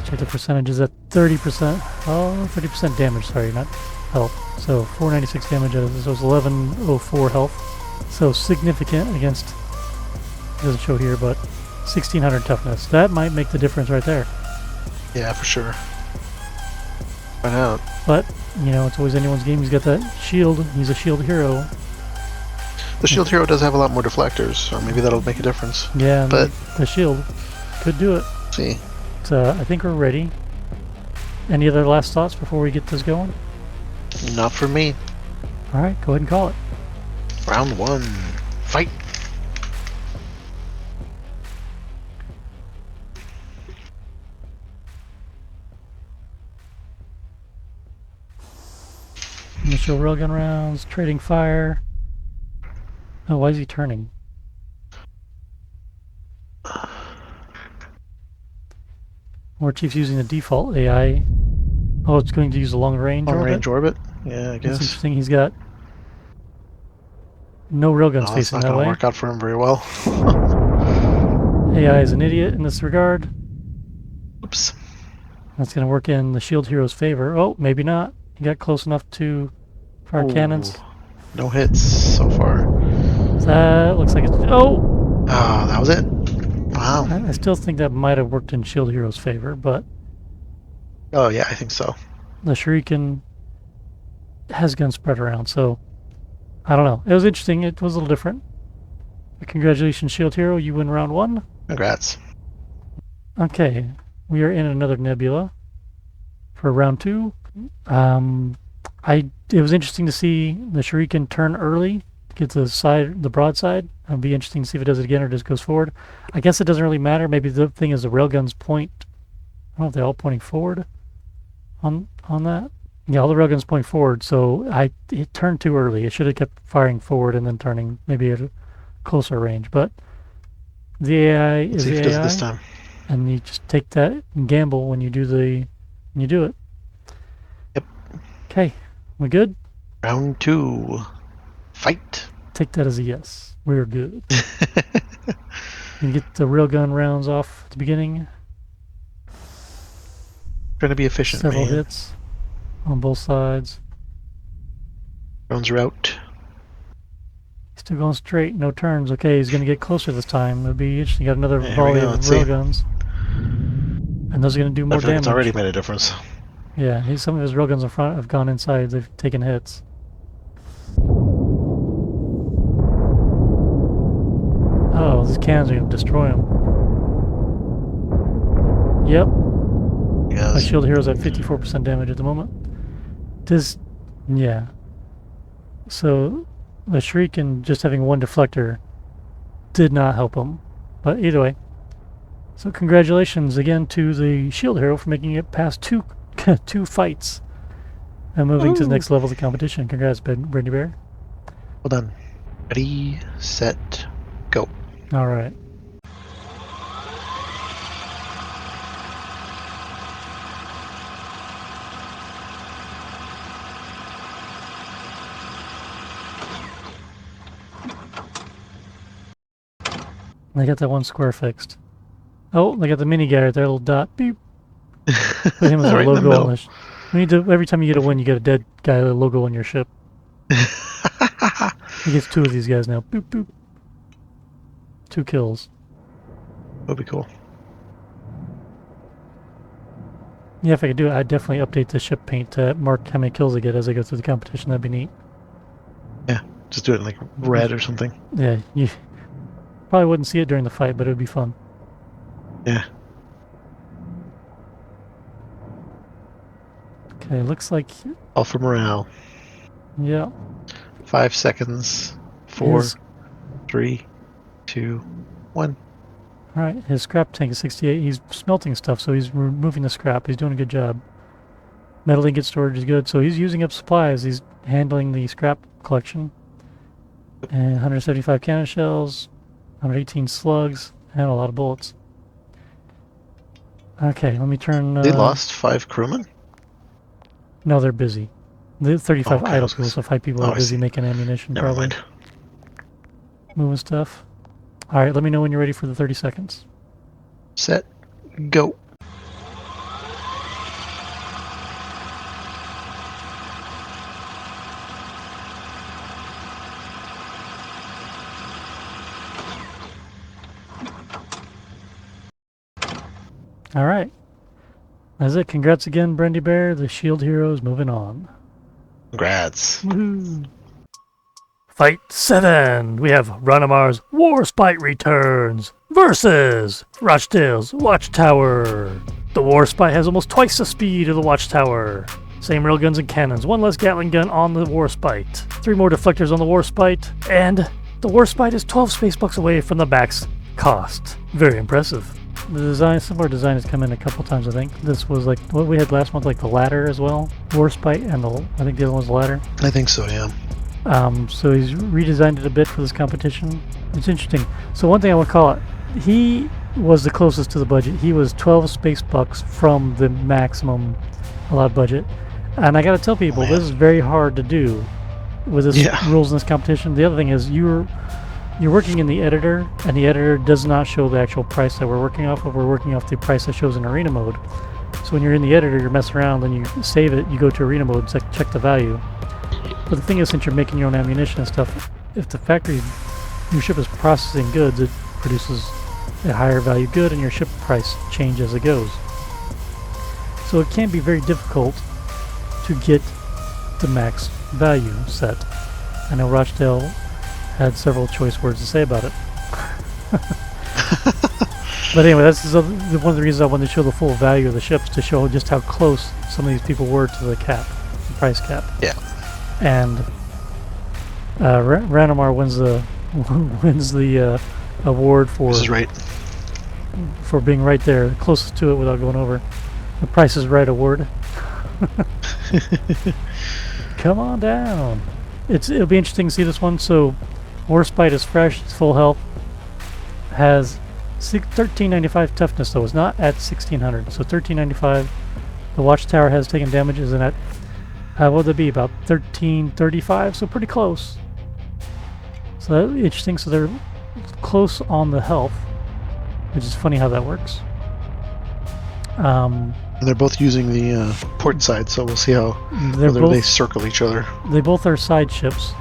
Check the percentages at 30%. Oh, 30% damage, sorry, not health. So 496 damage out of this, so it's 1104 health. So significant against, it doesn't show here, but 1600 toughness. That might make the difference right there. Yeah, for sure. Find out. But, it's always anyone's game. He's got that shield. He's a shield hero. The shield hero does have a lot more deflectors, so maybe that'll make a difference. Yeah, but the shield could do it. See. I think we're ready. Any other last thoughts before we get this going? Not for me. Alright, go ahead and call it. Round 1. Fight! Initial railgun rounds, trading fire. Oh, why is he turning? Warchief's using the default AI. Oh, it's going to use a long range orbit? Long range orbit? Yeah, I guess. That's interesting. He's got no railguns facing that way. It's not going to work out for him very well. AI is an idiot in this regard. Oops. That's going to work in the shield hero's favor. Oh, maybe not. He got close enough to fire cannons. No hits so far. That looks like it's... Oh! Oh, that was it? Wow. I still think that might have worked in shield hero's favor, but... Oh, yeah, I think so. The Shuriken has guns spread around, so... I don't know. It was interesting. It was a little different. Congratulations, shield hero. You win round 1. Congrats. Okay. We are in another nebula for round 2. It was interesting to see the Shuriken turn early, get the broadside. It'll be interesting to see if it does it again or just goes forward. I guess it doesn't really matter. Maybe the thing is the railguns point. I don't know if they're all pointing forward on that. Yeah, all the railguns point forward, so it turned too early. It should have kept firing forward and then turning maybe at a closer range. But the AI is the AI. Let's see if it does it this time. And you just take that and gamble when you do it. Yep. Okay, we good? Round 2. Fight. Take that as a yes. We're good. You get the railgun rounds off at the beginning. Trying to be efficient. Several hits on both sides. Rounds are out. Still going straight, no turns. Okay, he's going to get closer this time. It'll be interesting. Got another volley of railguns. And those are going to do more damage. It's already made a difference. Yeah, some of his railguns in front have gone inside. They've taken hits. Oh, these cannons are going to destroy him. Yep. Yes. My shield hero's at 54% damage at the moment. Yeah. So, the Shuriken just having one deflector did not help him. But either way. So congratulations again to the shield hero for making it past two fights. And moving to the next level of the competition. Congrats, Brittany Bear. Well done. Ready, set, go. Alright. They got that one square fixed. Oh, they got the mini guy right there, little dot. Beep. Put him as a logo on this. We need to, every time you get a win, you get a dead guy logo on your ship. He gets 2 of these guys now. Boop, boop. 2 kills. That'd be cool. Yeah, if I could do it, I'd definitely update the ship paint to mark how many kills I get as I go through the competition. That'd be neat. Yeah, just do it in like red or something. Yeah, you probably wouldn't see it during the fight, but it would be fun. Yeah. Okay, looks like... All for morale. Yeah. 5 seconds. 4, 3, 2, 1. Alright, his scrap tank is 68. He's smelting stuff, so he's removing the scrap. He's doing a good job. Metal ingot storage is good, so he's using up supplies. He's handling the scrap collection. And 175 cannon shells, 118 slugs, and a lot of bullets. Okay, let me turn... They lost 5 crewmen? No, they're busy. The 35 idle people, so 5 people are busy making ammunition. Never mind. Moving stuff. Alright, let me know when you're ready for the 30 seconds. Set. Go. Alright. That's it. Congrats again, Brendy Bear. The shield hero is moving on. Congrats. Woohoo. Fight 7. We have Ranamar's Warspite returns versus Rochdale's Watchtower. The Warspite has almost twice the speed of the Watchtower. Same railguns and cannons, 1 less Gatling gun on the Warspite, 3 more deflectors on the Warspite, and the Warspite is 12 space bucks away from the max cost. Very impressive. The design, similar design has come in a couple times, I think. This was like what we had last month, like the ladder as well. Warspite and I think the other one's the ladder. I think so, yeah. So he's redesigned it a bit for this competition. It's interesting. So one thing I would call it, he was the closest to the budget. He was 12 space bucks from the maximum allowed budget. And I gotta tell people, this is very hard to do with this rules in this competition. The other thing is you're working in the editor, and the editor does not show the actual price that we're working off of. We're working off the price that shows in arena mode. So when you're in the editor, you're messing around, then you save it, you go to arena mode, check the value. But the thing is, since you're making your own ammunition and stuff, if the factory, your ship is processing goods, it produces a higher value good, and your ship price changes as it goes. So it can be very difficult to get the max value set. I know Rochdale had several choice words to say about it. But anyway, that's one of the reasons I wanted to show the full value of the ships, to show just how close some of these people were to the cap, the price cap. Yeah. And Randomar wins the award for this is right. for being right there, closest to it without going over. The Price is Right award. Come on down. It'll be interesting to see this one. So Warspite is fresh, it's full health, has 1395 toughness though. It's not at 1600, so 1395. The Watchtower has taken damage, isn't at what would it be, about 1335, so pretty close. So that's interesting. So they're close on the health, which is funny how that works. And they're both using the port side, so we'll see how whether they circle each other. They both are side ships,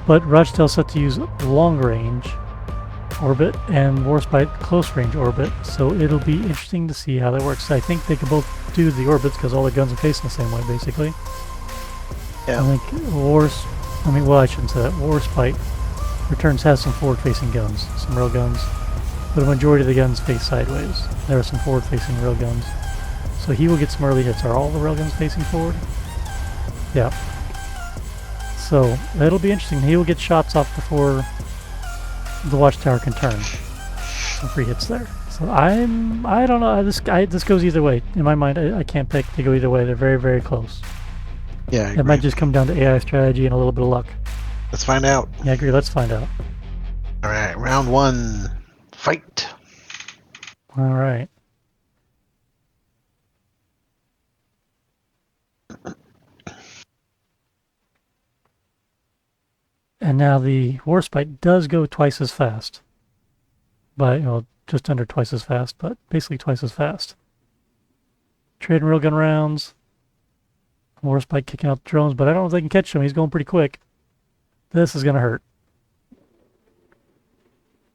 but Rochdale's set to use long range orbit and Warspite close range orbit, so it'll be interesting to see how that works. I think they can both do the orbits because all the guns are facing the same way, basically. Yeah. I think I shouldn't say that. Warspite Returns has some forward-facing guns, some rail guns, but a majority of the guns face sideways. There are some forward-facing rail guns, so he will get some early hits. Are all the rail guns facing forward? Yeah. So that'll be interesting. He will get shots off before the Watchtower can turn. Some free hits there. So I don't know. This goes either way. In my mind, I can't pick. They go either way. They're very, very close. Yeah, I agree. It might just come down to AI strategy and a little bit of luck. Let's find out. Yeah, I agree. Let's find out. All right, round one, fight. All right. And now the Warspite does go twice as fast. By, just under twice as fast, but basically twice as fast. Trading railgun rounds. Warspite kicking out the drones, but I don't know if they can catch him. He's going pretty quick. This is going to hurt. You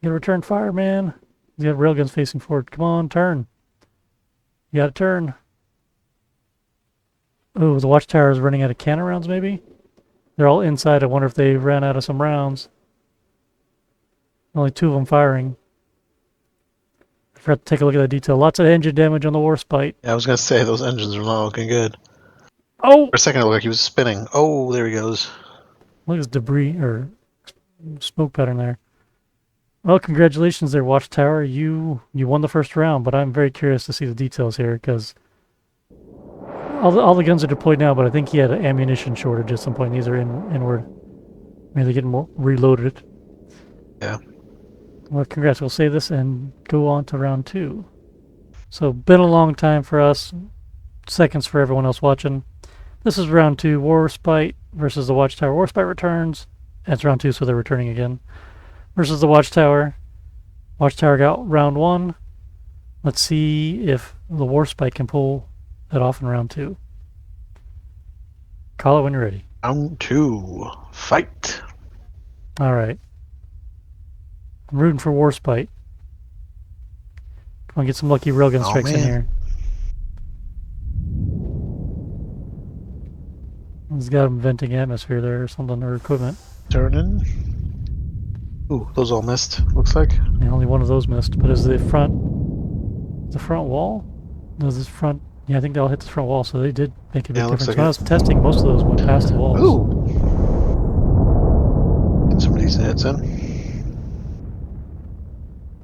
gotta return fire, man. He's got railguns facing forward. Come on, turn. You gotta turn. Oh, the Watchtower is running out of cannon rounds, maybe? They're all inside. I wonder if they ran out of some rounds. Only 2 of them firing. I forgot to take a look at that detail. Lots of engine damage on the Warspite. Yeah, I was going to say, those engines are not looking good. Oh! For a second, it looked like he was spinning. Oh, there he goes. Look at this debris, or smoke pattern there. Well, congratulations there, Watchtower. You won the first round, but I'm very curious to see the details here, because all the guns are deployed now, but I think he had an ammunition shortage at some point. These are inward. Maybe they're getting more reloaded. Yeah. Well, congrats. We'll save this and go on to round 2. So, been a long time for us. Seconds for everyone else watching. This is round 2. Warspite versus the Watchtower. Warspite returns. And it's round 2, so they're returning again. Versus the Watchtower. Watchtower got round 1. Let's see if the Warspite can pull it off in round 2. Call it when you're ready. Round 2, fight. All right. I'm rooting for Warspite. Come on, get some lucky railgun strikes in here. He's got him venting atmosphere there or something, or equipment. Turning. Ooh, those all missed, looks like. Yeah, only one of those missed. But is the front wall? No, this front. Yeah, I think they all hit the front wall, so they did make a big difference. When I was testing, most of those went past the walls. Ooh. Get some decent hits in.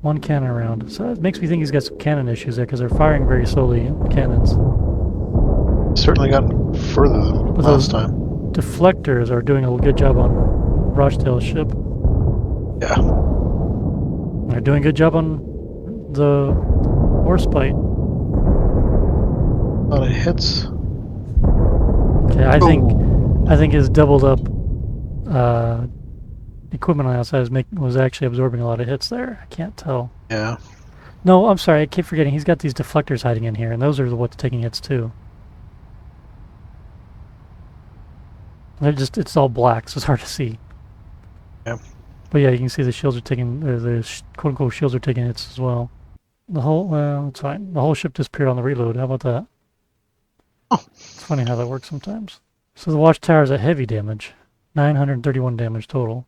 1 cannon around. So it makes me think he's got some cannon issues there because they're firing very slowly, cannons. Certainly gotten further than last time. Deflectors are doing a good job on Rochdale's ship. Yeah. They're doing a good job on the Warspite. A lot of hits. Okay, I think his doubled up equipment on the outside was actually absorbing a lot of hits there. I can't tell. Yeah. No, I'm sorry. I keep forgetting. He's got these deflectors hiding in here, and those are what's taking hits too. It's all black, so it's hard to see. Yeah. But yeah, you can see the shields are taking, quote-unquote shields are taking hits as well. Well, it's fine. The whole ship disappeared on the reload. How about that? Oh. It's funny how that works sometimes. So the watchtower is at heavy damage. 931 damage total.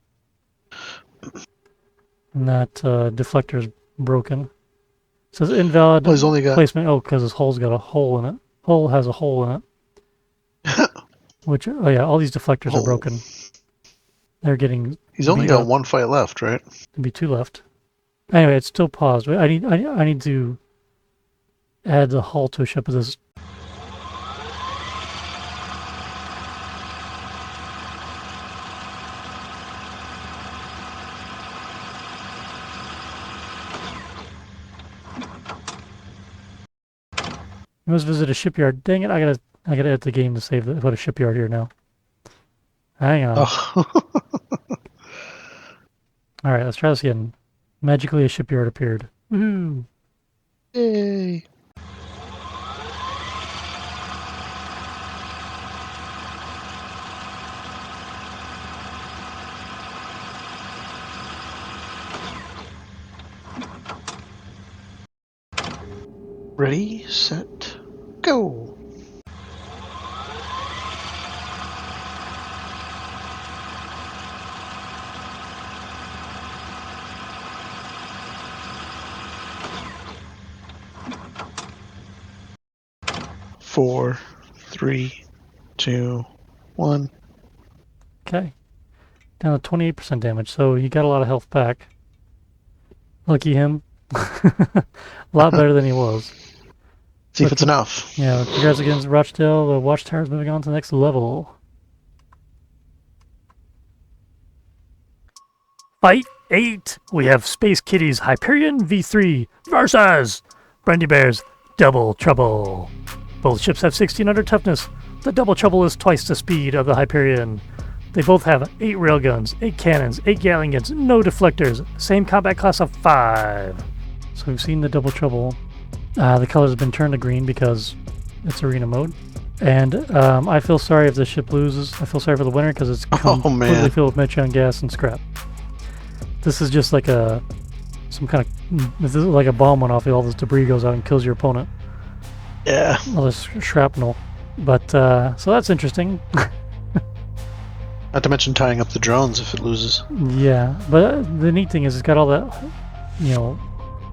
And that deflector is broken. It says invalid placement. Oh, because his hull's got a hole in it. Hull has a hole in it. Which, oh yeah, all these deflectors are broken. They're getting. He's only got 1 fight left, right? There'll be 2 left. Anyway, it's still paused. I need to add the hull to a ship of this. You must visit a shipyard. Dang it! I gotta edit the game to put a shipyard here now. Hang on. Oh. All right, let's try this again. Magically, a shipyard appeared. Woohoo! Yay! Ready, set, go! Four, 3, 2, 1. Okay. Down to 28% damage, so he got a lot of health back. Lucky him. A lot better than he was. See if it's enough. Yeah, congrats against Rochdale. The watchtower's moving on to the next level. Fight 8! We have Space Kitties Hyperion V3 versus Brandy Bear's Double Trouble. Both ships have 1600 toughness. The Double Trouble is twice the speed of the Hyperion. They both have 8 railguns, 8 cannons, 8 Gatling guns, no deflectors, same combat class of 5. So we've seen the Double Trouble. The colors have been turned to green because it's arena mode. And I feel sorry if the ship loses. I feel sorry for the winner because it's completely filled with Metron gas and scrap. This is just like some kind of, this is like a bomb went off, all this debris goes out and kills your opponent. Yeah. All this shrapnel. But, so that's interesting. Not to mention tying up the drones if it loses. Yeah, but the neat thing is it's got all that, you know,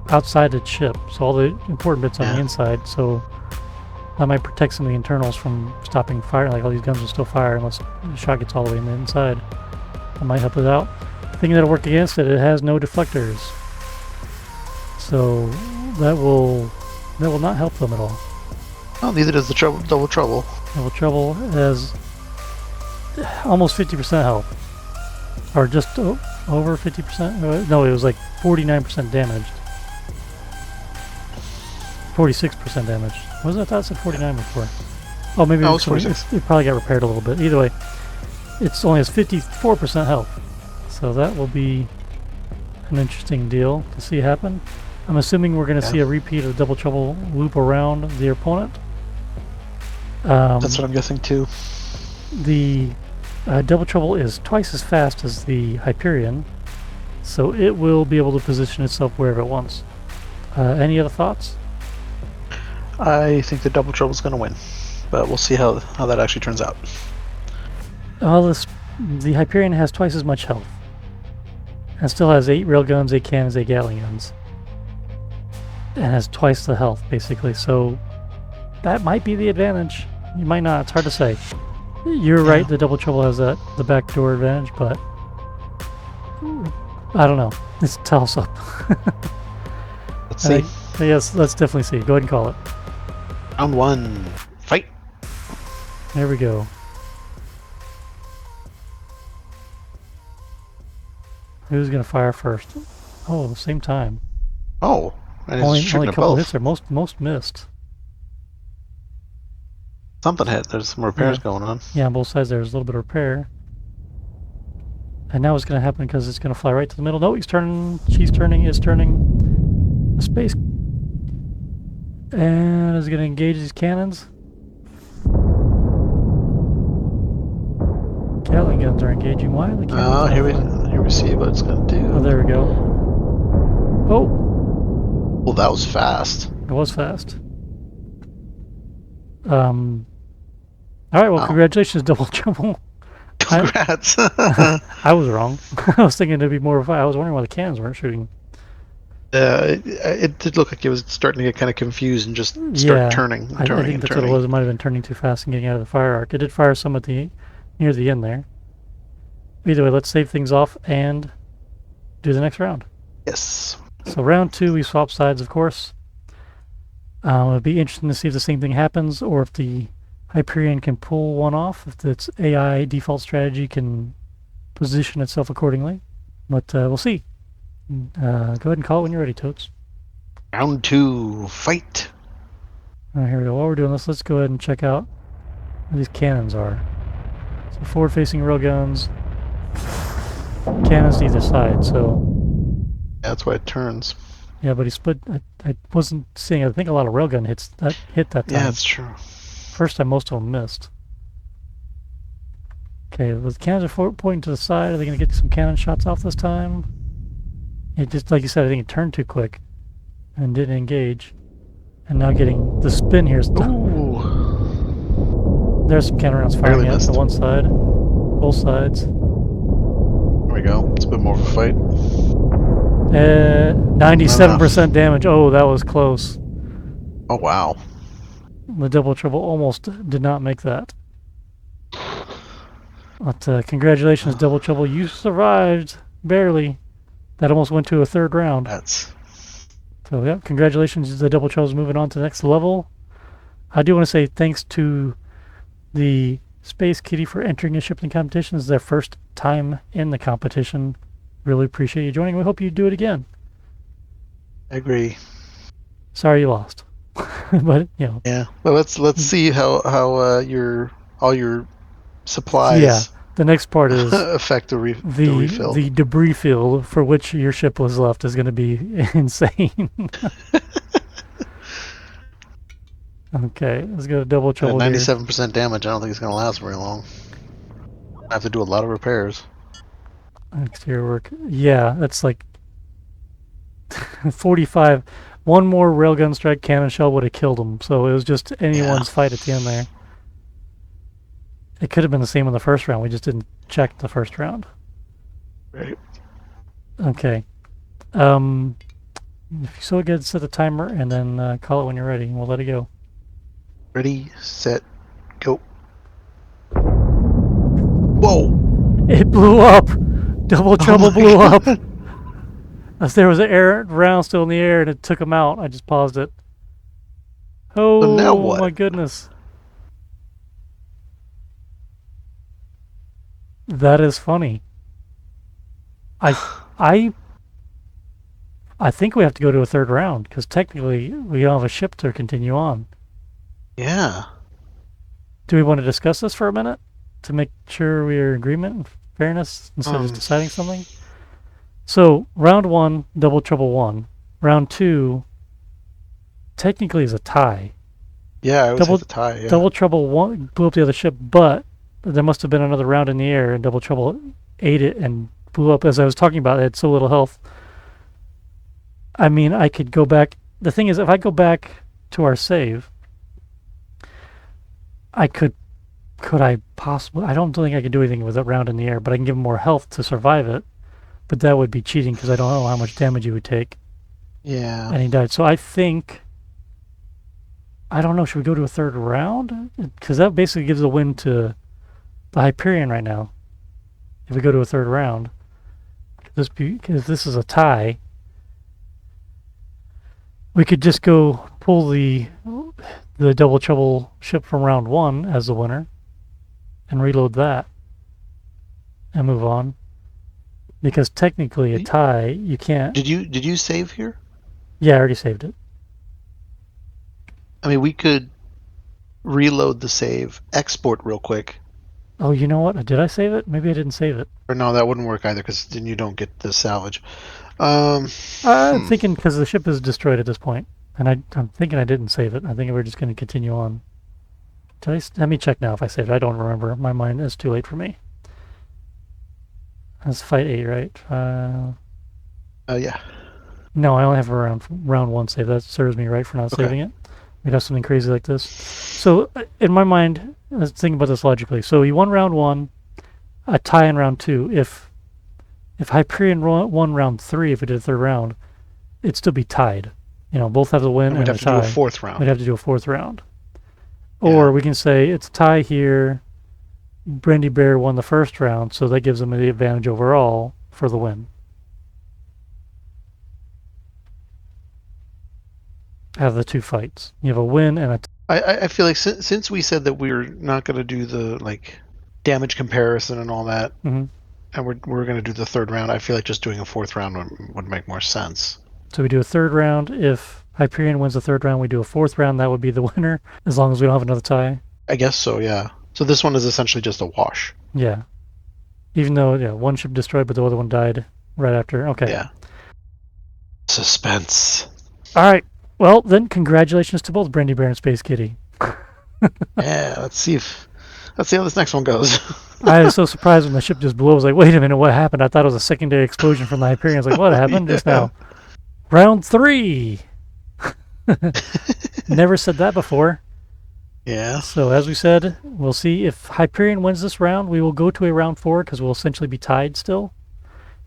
outside the ship, so all the important bits on the inside, so that might protect some of the internals from stopping fire. Like all these guns will still fire unless the shot gets all the way in the inside. That might help it out. The thing that'll work against it, it has no deflectors, so that will not help them at all. Oh, neither does the Double Trouble. Double Trouble has almost 50% health, or just over 50%. No, it was like 49% damaged. 46% damage. Wasn't it? I thought it said 49 before. Oh, maybe it was 46. It probably got repaired a little bit. Either way, it only has 54% health. So that will be an interesting deal to see happen. I'm assuming we're going to see a repeat of Double Trouble loop around the opponent. That's what I'm guessing too. The Double Trouble is twice as fast as the Hyperion, so it will be able to position itself wherever it wants. Any other thoughts? I think the Double Trouble is going to win, but we'll see how that actually turns out. Well, the Hyperion has twice as much health, and still has 8 railguns, 8 cannons, 8 Gatling guns, and has twice the health basically. So that might be the advantage. You might not. It's hard to say. You're right. The Double Trouble has the backdoor advantage, but I don't know. It's a toss-up. Let's see. Yes, let's definitely see. Go ahead and call it. Round 1. Fight. There we go. Who's gonna fire first? Oh, same time. Oh, and it's Only shooting a at couple both. hits there. Most missed. Something hit. There's some repairs going on. Yeah, on both sides there's a little bit of repair. And now it's gonna happen because it's gonna fly right to the middle. No, he's turning. She's turning. Is turning. The space. And is gonna engage these cannons. Gatling guns are engaging. Why are the cannons? Oh, here we see what it's gonna do. Oh, there we go. Oh, Well, that was fast. it was fast. All right. Well, congratulations, Double Trouble. Congrats. I was wrong. I was thinking it'd be more of a fight. I was wondering why the cannons weren't shooting. It did look like it was starting to get kind of confused and just start turning and I turning think and that's turning. what it was. It might have been turning too fast and getting out of the fire arc. It did fire some at near the end there. Either way, let's save things off and do the next round. Yes. So round 2, we swap sides, of course. It'll be interesting to see if the same thing happens or if the Hyperion can pull one off, if its AI default strategy can position itself accordingly. But we'll see. Go ahead and call it when you're ready, Totes. Round 2. Fight. Here we go. While we're doing this, let's go ahead and check out what these cannons are. So forward-facing railguns, cannons to either side. So Yeah, that's why it turns. yeah, but he split. I wasn't seeing. I think a lot of railgun hit that time. Yeah, that's true. First time, most of them missed. Okay, the cannons are pointing to the side. Are they going to get some cannon shots off this time? It just, like you said, I think it turned too quick and didn't engage. And now getting the spin here. Ooh. There's some cannon rounds firing at one side, both sides. There we go. It's a bit more of a fight. 97% damage. Oh, that was close. Oh, wow. The Double Trouble almost did not make that. But congratulations, Double Trouble. You survived. Barely. That almost went to a third round. So, yeah, congratulations. The Double Trouble's moving on to the next level. I do want to say thanks to the Space Kitty for entering a shipling competition. This is their first time in the competition. Really appreciate you joining. We hope you do it again. I agree. Sorry you lost. But, you know. Yeah. Well, let's see how all your supplies. Yeah. The next part is affect the refill. The debris field for which your ship was left is going to be insane. Okay, let's go to Double Trouble. 97% damage. I don't think it's going to last very long. I have to do a lot of repairs. Exterior work. Yeah, that's like 45. One more railgun strike cannon shell would have killed him. So it was just anyone's fight at the end there. It could have been the same in the first round. We just didn't check the first round. Right. Okay. If you so good, set the timer and then call it when you're ready, and we'll let it go. Ready, set, go. Whoa! It blew up. Double Trouble blew up. As there was an air round still in the air, and it took him out. I just paused it. Oh, so now what? My goodness. That is funny. I think we have to go to a third round because technically we don't have a ship to continue on. Yeah. Do we want to discuss this for a minute to make sure we are in agreement and fairness instead of just deciding something? So round 1, Double Trouble won. Round 2 technically is a tie. Yeah, it was a tie. Yeah. Double Trouble blew up the other ship, but there must have been another round in the air, and Double Trouble ate it and blew up. As I was talking about, it had so little health. I mean, I could go back. The thing is, if I go back to our save, I could I possibly... I don't think I could do anything with that round in the air, but I can give him more health to survive it. But that would be cheating because I don't know how much damage he would take. Yeah. And he died. So I think... I don't know. Should we go to a third round? Because that basically gives a win to the Hyperion right now. If we go to a third round. Because this is a tie. We could just go pull the Double Trouble ship from round 1 as the winner and reload that and move on. Because technically a tie, you can't. Did you save here? Yeah, I already saved it. I mean, we could reload the save, export real quick. Oh, you know what? Did I save it? Maybe I didn't save it. Or no, that wouldn't work either because then you don't get the salvage. I'm thinking because the ship is destroyed at this point, and I'm thinking I didn't save it. I think we're just going to continue on. Let me check now if I saved it. I don't remember. My mind is too late for me. That's fight 8, right? Yeah. No, I only have around round 1 save. That serves me right for not saving it. We'd have something crazy like this. So in my mind, let's think about this logically. So you won round 1, a tie in round 2. If Hyperion won round 3, if we did a third round, it'd still be tied. You know, both have the win and we'd a have to tie. do a fourth round. We'd have to do a fourth round. Or we can say it's a tie here. Brandy Bear won the first round, so that gives them the advantage overall for the win. Out of the two fights, you have a win and a. I feel like since we said that we're not going to do the like damage comparison and all that, and we're going to do the third round, I feel like just doing a fourth round would make more sense. So we do a third round. If Hyperion wins the third round, we do a fourth round. That would be the winner, as long as we don't have another tie. I guess so, yeah. So this one is essentially just a wash. Yeah. Even though, one ship destroyed, but the other one died right after. Okay. Yeah. Suspense. All right. Well, then, congratulations to both Brandy Bear and Space Kitty. Yeah, let's see how this next one goes. I was so surprised when the ship just blew. I was like, wait a minute, what happened? I thought it was a secondary explosion from the Hyperion. I was like, what happened just now? Round 3. Never said that before. Yeah. So as we said, we'll see if Hyperion wins this round. We will go to a round 4 because we'll essentially be tied still.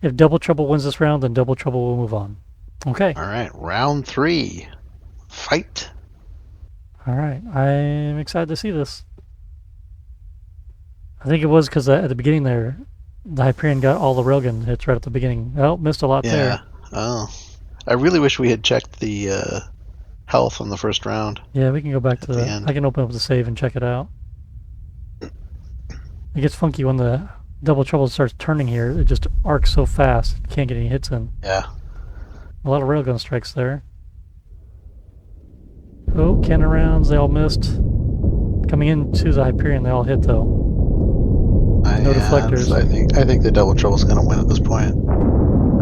If Double Trouble wins this round, then Double Trouble will move on. Okay. All right, round 3. Fight. All right. I'm excited to see this. I think it was because at the beginning there, the Hyperion got all the railgun hits right at the beginning. Oh, missed a lot there. Yeah. Oh. I really wish we had checked the health on the first round. Yeah, we can go back to the end. I can open up the save and check it out. It gets funky when the Double Trouble starts turning here. It just arcs so fast. You can't get any hits in. Yeah. A lot of railgun strikes there. Oh, cannon rounds, they all missed. Coming into the Hyperion, they all hit though. No deflectors. I think the Double Trouble's gonna win at this point.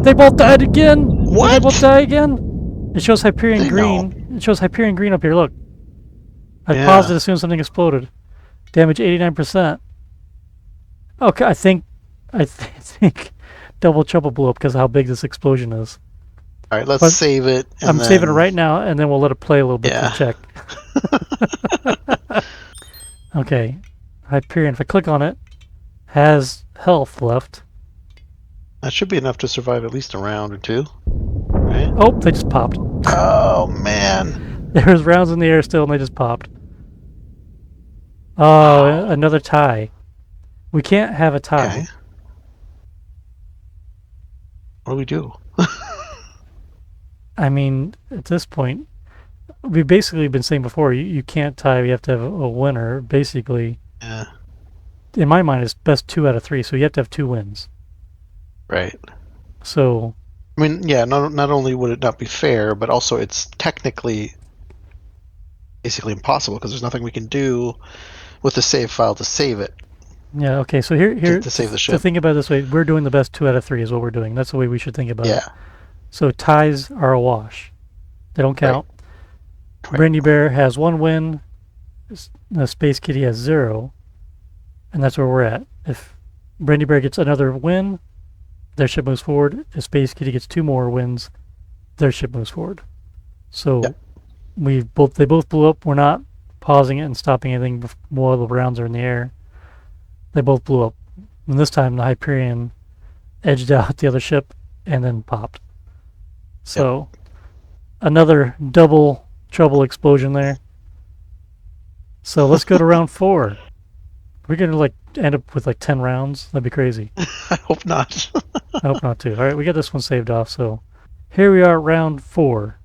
They both died again! What? Did they both die again? It shows Hyperion green. It shows Hyperion green up here, look. I paused it as soon as something exploded. Damage 89%. Okay, I think Double Trouble blew up because of how big this explosion is. All right, let's save it. I'm saving it right now, and then we'll let it play a little bit to check. Okay, Hyperion, if I click on it, has health left. That should be enough to survive at least a round or two. Right? Oh, they just popped. Oh, man. There's rounds in the air still, and they just popped. Oh, another tie. We can't have a tie. Okay. What do we do? I mean, at this point, we've basically been saying before, you can't tie, you have to have a winner, basically. Yeah. In my mind, it's best 2 out of 3, so you have to have 2 wins. Right. So... I mean, yeah, not only would it not be fair, but also it's technically basically impossible because there's nothing we can do with the save file to save it. Yeah, okay, so here to save the ship. To think about it this way, we're doing the best 2 out of 3 is what we're doing. That's the way we should think about it. So ties are a wash. They don't count. Right. Brandy Bear has 1 win. Space Kitty has 0. And that's where we're at. If Brandy Bear gets another win, their ship moves forward. If Space Kitty gets 2 more wins, their ship moves forward. So they both blew up. We're not pausing it and stopping anything while the rounds are in the air. They both blew up. And this time the Hyperion edged out the other ship and then popped. So another Double Trouble explosion there. So let's go to round 4. We're going to end up with 10 rounds. That'd be crazy. I hope not. I hope not too. All right, we got this one saved off. So here we are, round 4.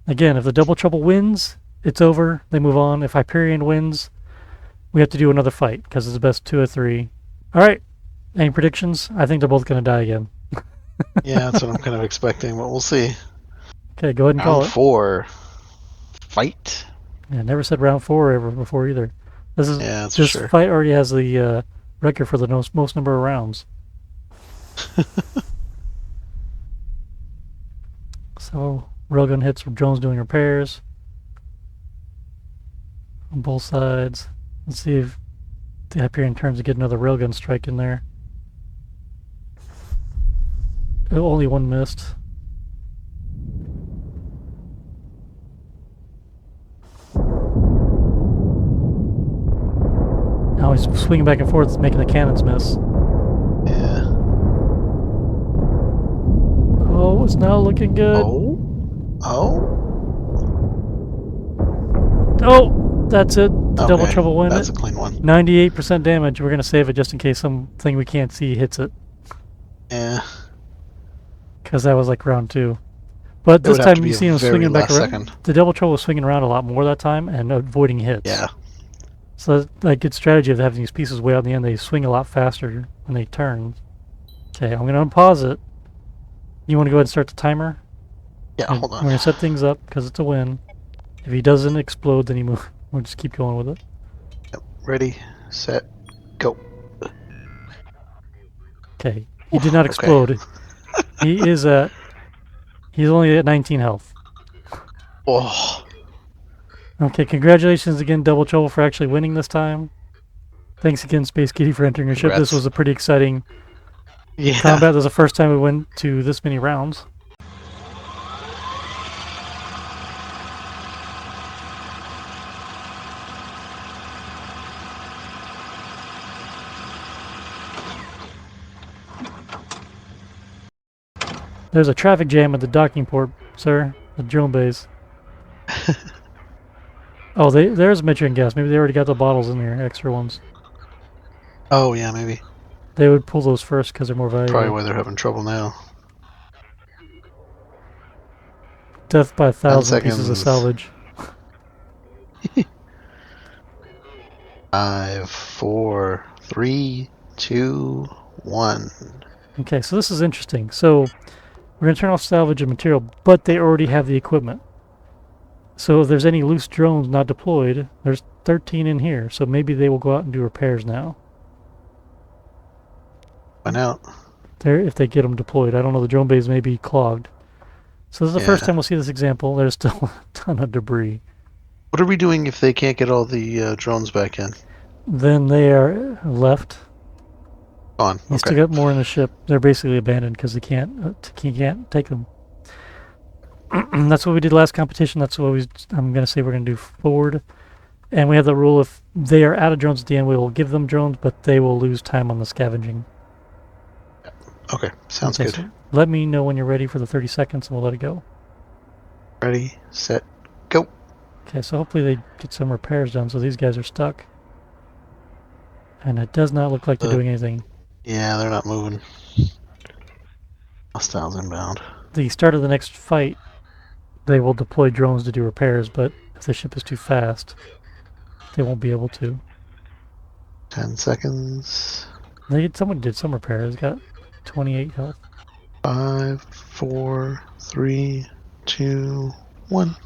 Again, if the Double Trouble wins, it's over. They move on. If Hyperion wins, we have to do another fight because it's the best 2 of 3. All right. Any predictions? I think they're both going to die again. Yeah, that's what I'm kind of expecting, but we'll see. Okay, go ahead and call Round it. 4. Fight. Yeah, never said round 4 ever before either. This sure. fight already has the record for the most number of rounds. So railgun hits with drones doing repairs on both sides. Let's see if the Hyperion turns to get another railgun strike in there. Oh, only one missed. Now he's swinging back and forth, making the cannons miss. Yeah. Oh, it's now looking good. Oh, that's it. The Double Trouble win. That's a clean one. 98% damage. We're going to save it just in case something we can't see hits it. Yeah. Because that was like round 2. But this time you see him swinging back around. Second. The Double Trouble was swinging around a lot more that time and avoiding hits. Yeah. So that's like good strategy of having these pieces way out in the end. They swing a lot faster when they turn. Okay, I'm going to unpause it. You want to go ahead and start the timer? Yeah, hold on. We're going to set things up because it's a win. If he doesn't explode, then we'll just keep going with it. Yep. Ready, set, go. Okay, he did not explode. He's only at 19 health. Oh. Okay, congratulations again, Double Trouble, for actually winning this time. Thanks again, Space Kitty, for entering your ship. This was a pretty exciting combat. This was the first time we went to this many rounds. There's a traffic jam at the docking port, sir. The drone base. Oh, there's Mitch and gas. Maybe they already got the bottles in there, extra ones. Oh, yeah, maybe. They would pull those first because they're more valuable. Probably why they're having trouble now. Death by 1,000 pieces of salvage. 5, 4, 3, 2, 1. Okay, so this is interesting. So we're going to turn off salvage and material, but they already have the equipment. So if there's any loose drones not deployed, there's 13 in here. So maybe they will go out and do repairs now. Find out. If they get them deployed. I don't know, the drone bays may be clogged. So this is the first time we'll see this example. There's still a ton of debris. What are we doing if they can't get all the drones back in? Then they are left. On. You still got more in the ship. They're basically abandoned because they can't take them. That's what we did last competition. That's what I'm going to say we're going to do forward. And we have the rule, if they are out of drones at the end, we will give them drones, but they will lose time on the scavenging. Okay, sounds good. So let me know when you're ready for the 30 seconds, and we'll let it go. Ready, set, go. Okay, so hopefully they get some repairs done, so these guys are stuck. And it does not look like they're doing anything. Yeah, they're not moving. Hostiles inbound. The start of the next fight, they will deploy drones to do repairs, but if the ship is too fast, they won't be able to. 10 seconds. Someone did some repairs. Got 28 health. 5, 4, 3, 2, 1.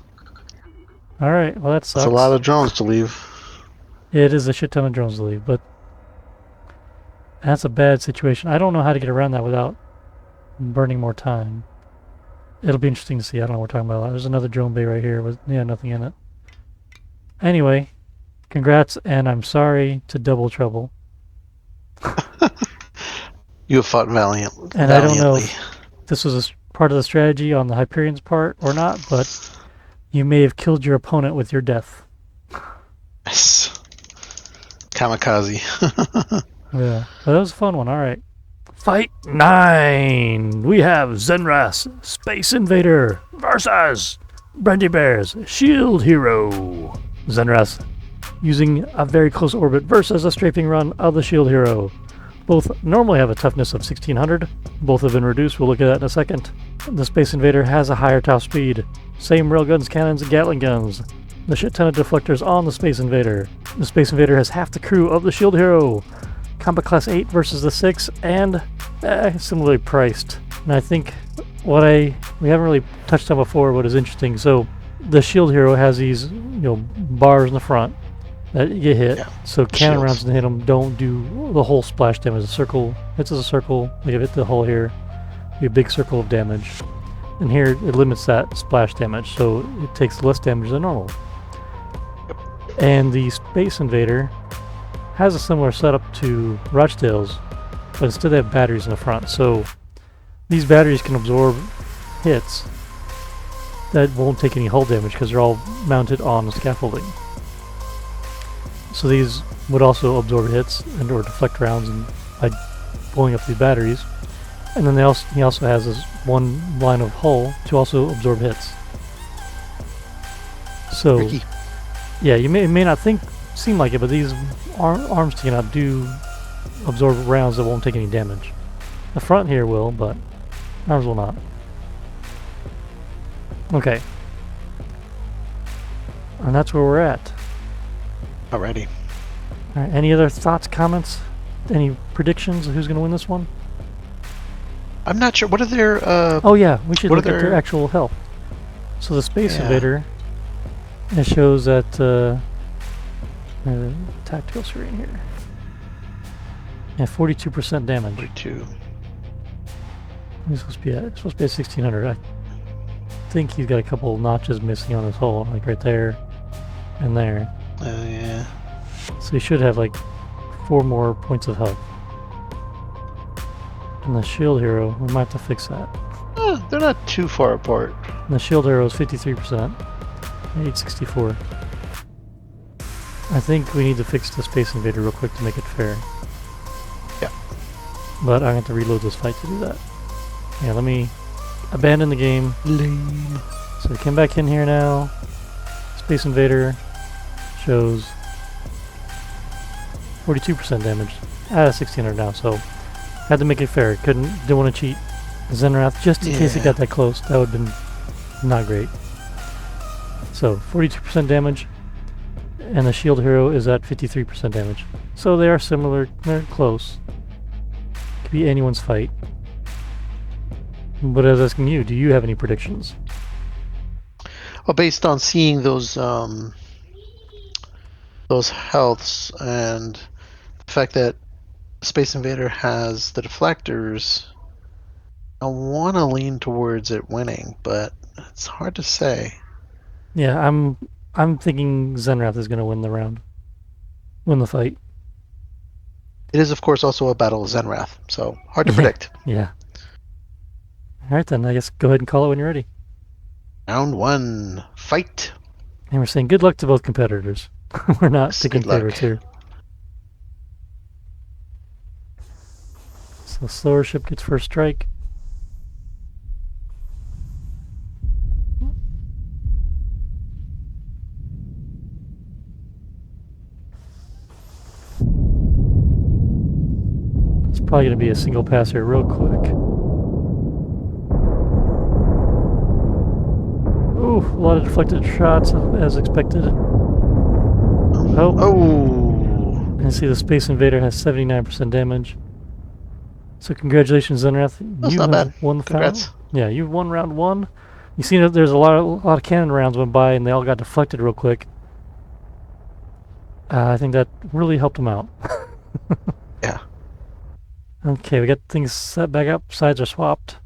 All right. Well, that sucks. That's a lot of drones to leave. It is a shit ton of drones to leave, but that's a bad situation. I don't know how to get around that without burning more time. It'll be interesting to see. I don't know what we're talking about. There's another drone bay right here with nothing in it. Anyway, congrats, and I'm sorry to Double Trouble. You have fought valiantly. And I don't know if this was part of the strategy on the Hyperion's part or not, but you may have killed your opponent with your death. Yes. Kamikaze. Yeah, but that was a fun one. All right. Fight 9. We have Zenras, Space Invader, versus Brandy Bear's Shield Hero. Zenras using a very close orbit versus a strafing run of the Shield Hero. Both normally have a toughness of 1600. Both have been reduced. We'll look at that in a second. The Space Invader has a higher top speed. Same railguns, cannons, and Gatling guns. The shit ton of deflectors on the Space Invader. The Space Invader has half the crew of the Shield Hero. Combat Class 8 versus the 6, and similarly priced. And I think we haven't really touched on before what is interesting. So the Shield Hero has these bars in the front that you get hit. Yeah. So cannon rounds that hit them don't do the whole splash damage. The circle hits as a circle. Like if it hit the hull here, be a big circle of damage. And here it limits that splash damage, so it takes less damage than normal. And the Space Invader has a similar setup to Rochdale's, but instead they have batteries in the front. So these batteries can absorb hits that won't take any hull damage because they're all mounted on the scaffolding. So these would also absorb hits and or deflect rounds by blowing up these batteries. And then he also has this one line of hull to also absorb hits. So Wiki. Yeah, it may not seem like it, but these arms sticking out do absorb rounds that won't take any damage. The front here will, but arms will not. Okay. And that's where we're at. Alrighty. Alright, any other thoughts, comments? Any predictions of who's going to win this one? I'm not sure. What are their... oh yeah, we should look at their actual health. So the Space Invader, it shows that... tactical screen here. Yeah, 42% damage. 42. It's supposed to be at 1600. I think he's got a couple notches missing on his hull, like right there and there. Oh yeah. So he should have like 4 more points of health. And the Shield Hero, we might have to fix that. They're not too far apart. And the Shield Hero is 53%. 864. I think we need to fix the Space Invader real quick to make it fair. Yeah. But I'm going to have to reload this fight to do that. Yeah, let me abandon the game. Lame. So we come back in here now. Space Invader shows 42% damage. 1600 now, so had to make it fair. Didn't want to cheat Zenrath just in case it got that close. That would have been not great. So 42% damage. And the Shield Hero is at 53% damage. So they are similar, they're close. Could be anyone's fight. But I was asking you, do you have any predictions? Well, based on seeing those healths and the fact that Space Invader has the deflectors, I want to lean towards it winning, but it's hard to say. Yeah, I'm thinking Zenrath is going to win the fight. It is, of course, also a battle of Zenrath, so hard to predict. Yeah. All right, then. I guess go ahead and call it when you're ready. Round 1, fight. And we're saying good luck to both competitors. We're not picking favorites here. So slower ship gets first strike. It's probably going to be a single pass here real quick. Ooh, a lot of deflected shots as expected. Oh! And see the Space Invader has 79% damage. So congratulations, Zenrath. That's not bad. Won the Congrats. round. Yeah, you've won round 1. You see that there's a lot of cannon rounds went by and they all got deflected real quick. I think that really helped them out. Yeah. Okay, we got things set back up. Sides are swapped.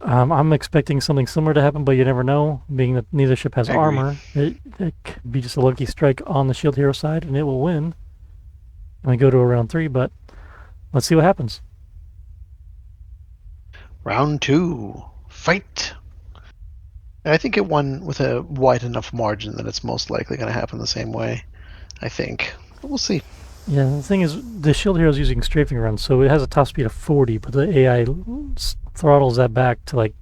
I'm expecting something similar to happen, but you never know. Being that neither ship has armor, it could be just a lucky strike on the Shield Hero side, and it will win. And we go to a round 3, but let's see what happens. Round 2, fight. I think it won with a wide enough margin that it's most likely going to happen the same way. I think. But we'll see. Yeah, the thing is, the Shield Hero is using strafing runs, so it has a top speed of 40, but the AI throttles that back to like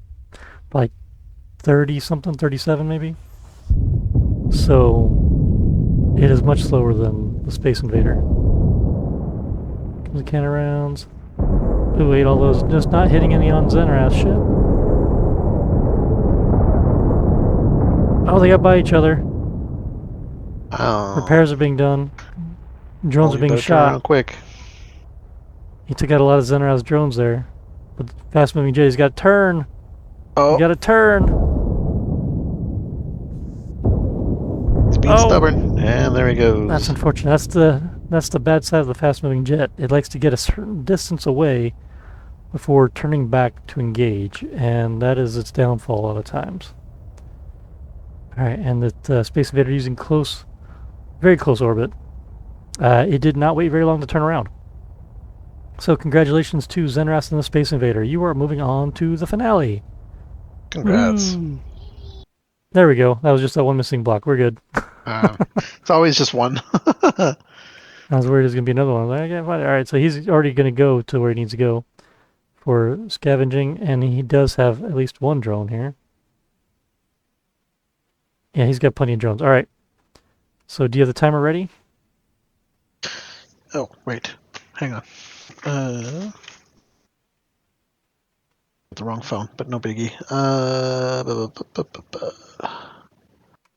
30 something, 37 maybe. So it is much slower than the Space Invader. Comes a can of rounds. Ooh, ate all those. Just not hitting any on Zenrath's ship. Oh, they got by each other. Oh. Repairs are being done. Drones are being Turn shot. around quick. He took out a lot of Zenrath's drones there. But fast moving J's got to turn. Oh. You got to turn. It's being stubborn. And there he goes. That's unfortunate. That's the bad side of the fast moving jet. It likes to get a certain distance away before turning back to engage, and that is its downfall a lot of times. Alright, and the Space Invader using very close orbit. It did not wait very long to turn around. So congratulations to Zenrath and the Space Invader. You are moving on to the finale. Congrats. Woo. There we go. That was just that one missing block. We're good. It's always just one. I was worried there's going to be another one. I can't find it. Alright, so he's already going to go to where he needs to go for scavenging, and he does have at least one drone here. Yeah, he's got plenty of drones. Alright. So do you have the timer ready? Oh, wait. Hang on. The wrong phone, but no biggie.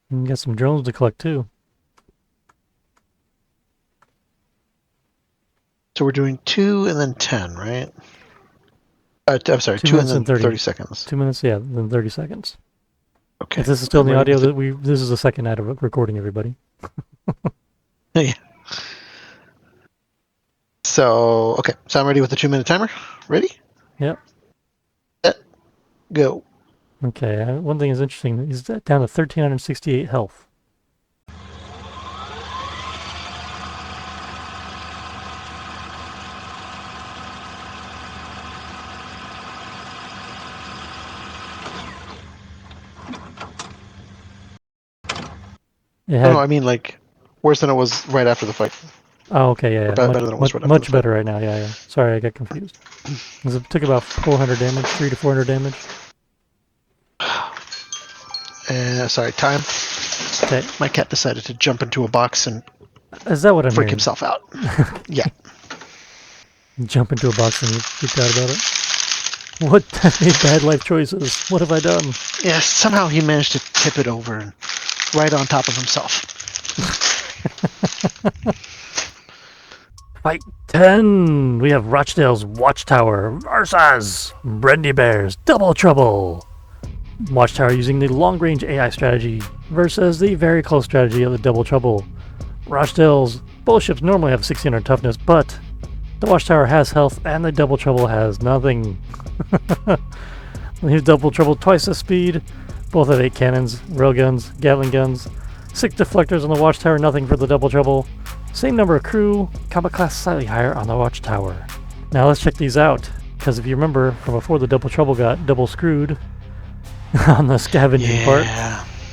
You got some drones to collect too. So we're doing 2 and then 10, right? I'm sorry, 2 and then 30 seconds. 2 minutes, yeah, then 30 seconds. Okay. If this is still in the audio, this is the second night of recording, everybody. Yeah. So, okay. So I'm ready with the 2-minute timer. Ready? Yep. Set. Go. Okay, one thing is interesting. He's down to 1,368 health. No, I mean like worse than it was right after the fight. Oh, okay, yeah. Better than it was right after much the better right now, yeah. Sorry, I got confused. It took about 400 damage, 300 to 400 damage. Sorry, time. Okay. My cat decided to jump into a box and Is that what I'm freak hearing? himself out. Yeah. Jump into a box and you freaked out about it? What? I made bad life choices. What have I done? Yeah, somehow he managed to tip it over and right on top of himself. Fight 10! We have Rochdale's Watchtower versus Brendy Bear's Double Trouble. Watchtower using the long-range AI strategy versus the very close strategy of the Double Trouble. Rochdale's both ships normally have 1600 toughness, but the Watchtower has health and the Double Trouble has nothing. Here's Double Trouble twice the speed. Both have 8 cannons, railguns, Gatling guns, 6 deflectors on the Watchtower, nothing for the Double Trouble. Same number of crew, combat class slightly higher on the Watchtower. Now let's check these out, because if you remember from before, the Double Trouble got double screwed on the scavenging part.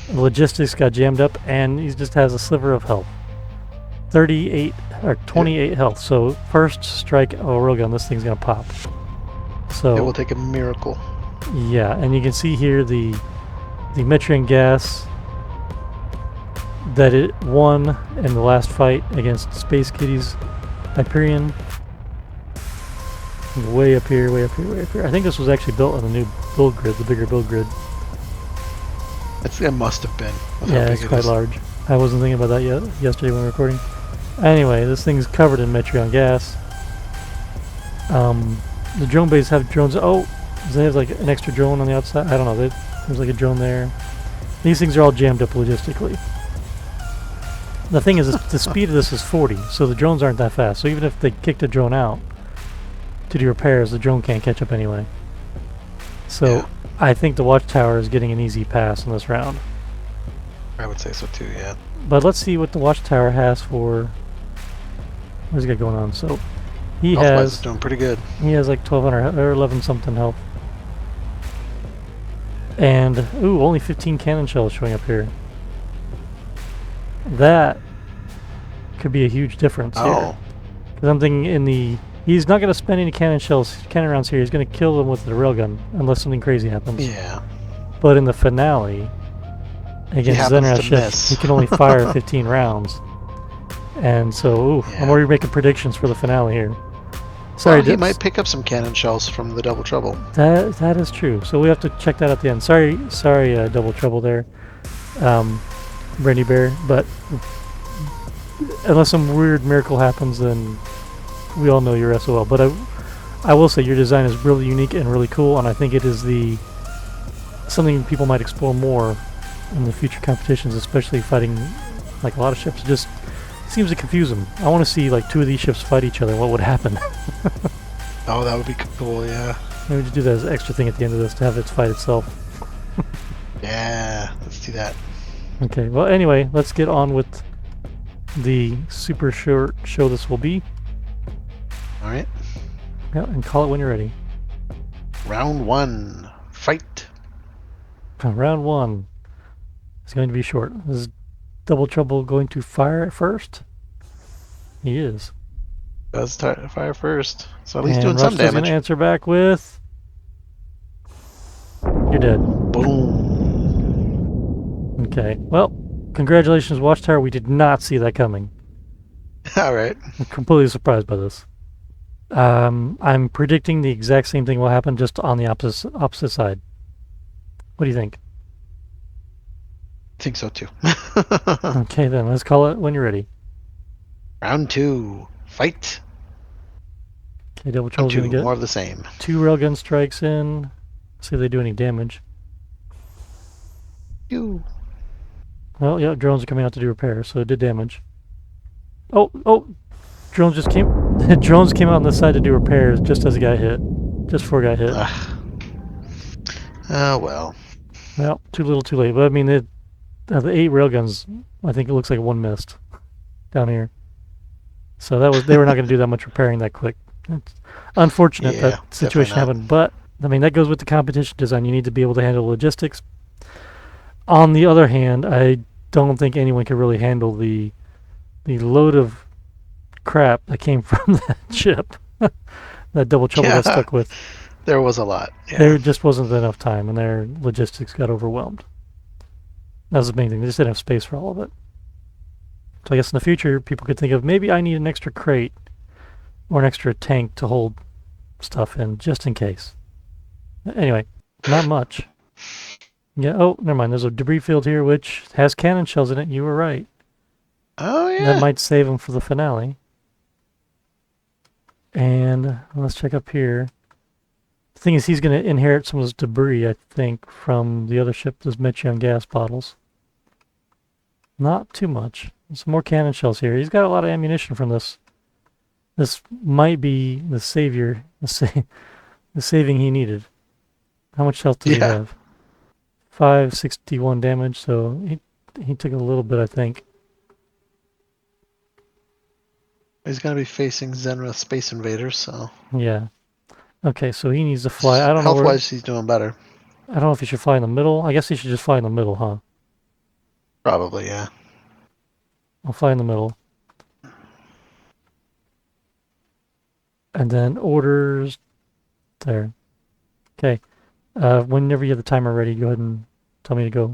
The logistics got jammed up, and he just has a sliver of health. 28 or 28 health. So first strike of a railgun, this thing's gonna pop. So it will take a miracle. Yeah, and you can see here the Metrian gas that it won in the last fight against Space Kitty's Hyperion. Way up here, way up here, way up here. I think this was actually built on the new build grid, the bigger build grid. It must have been. Yeah, it's quite large. I wasn't thinking about that yesterday when we were recording. Anyway, this thing's covered in Metrion gas. The drone bays have drones. Oh, do they have like an extra drone on the outside? I don't know. There's like a drone there. These things are all jammed up logistically. The thing is, the speed of this is 40, so the drones aren't that fast. So even if they kicked a drone out to do repairs, the drone can't catch up anyway. So yeah. I think the Watchtower is getting an easy pass in this round. I would say so too, yeah. But let's see what the Watchtower has for... What's he got going on? So he has... doing pretty good. He has like 1200 or 11 something health. And, ooh, only 15 cannon shells showing up here. That could be a huge difference here. Because I'm thinking he's not going to spend any cannon rounds here. He's going to kill them with the railgun, unless something crazy happens. Yeah. But in the finale, against Zenrath's ship, he can only fire 15 rounds. And so, I'm already making predictions for the finale here. Sorry, Well, he might pick up some cannon shells from the Double Trouble. that is true. So we have to check that at the end. Sorry, Double Trouble there, Brandy Bear. But unless some weird miracle happens, then we all know you're SOL. But I will say your design is really unique and really cool, and I think it is something people might explore more in the future competitions, especially fighting like a lot of ships. It just seems to confuse them. I want to see like 2 of these ships fight each other. What would happen? Oh, that would be cool, yeah. Maybe just do that as an extra thing at the end of this to have it fight itself. Yeah, let's do that. Okay, well anyway, let's get on with the super short show this will be. Alright. Yeah, and call it when you're ready. Round 1. Fight. Round 1 is going to be short. Is Double Trouble going to fire at first? He is. Does fire first. So at least And doing some Rushton's going damage. to answer back with... You're dead. Boom. Okay, well, congratulations, Watchtower. We did not see that coming. Alright. I'm completely surprised by this. I'm predicting the exact same thing will happen, just on the opposite side. What do you think? I think so too. Okay, then let's call it when you're ready. Round 2. Fight. Okay, Double Troll's going to get more of the same. 2 railgun strikes in. See if they do any damage. Pew. Well, yeah, drones are coming out to do repairs, so it did damage. Oh, drones just came. Drones came out on the side to do repairs just as it got hit. Just before it got hit. Oh well. Well, too little, too late. But I mean, the 8 railguns, I think it looks like 1 missed down here. So they were not going to do that much repairing that quick. It's unfortunate that situation happened, but I mean that goes with the competition design. You need to be able to handle logistics. On the other hand, I don't think anyone could really handle the load of crap that came from that ship that Double Trouble got stuck with. There was a lot. Yeah. There just wasn't enough time, and their logistics got overwhelmed. That was the main thing. They just didn't have space for all of it. So I guess in the future, people could think of, maybe I need an extra crate or an extra tank to hold stuff in, just in case. Anyway, not much. Yeah, oh, never mind. There's a debris field here which has cannon shells in it. You were right. Oh, yeah. That might save him for the finale. And let's check up here. The thing is, he's going to inherit some of this debris, I think, from the other ship, those Metreon gas bottles. Not too much. Some more cannon shells here. He's got a lot of ammunition from this. This might be the savior, the saving he needed. How much health did he have? 561 damage, so he took a little bit, I think. He's going to be facing Zenra Space Invaders, so... Yeah. Okay, so he needs to fly. I don't know. Health-wise, he's doing better. I don't know if he should fly in the middle. I guess he should just fly in the middle, huh? Probably, yeah. I'll fly in the middle. And then orders... There. Okay. Whenever you have the timer ready, go ahead and tell me to go.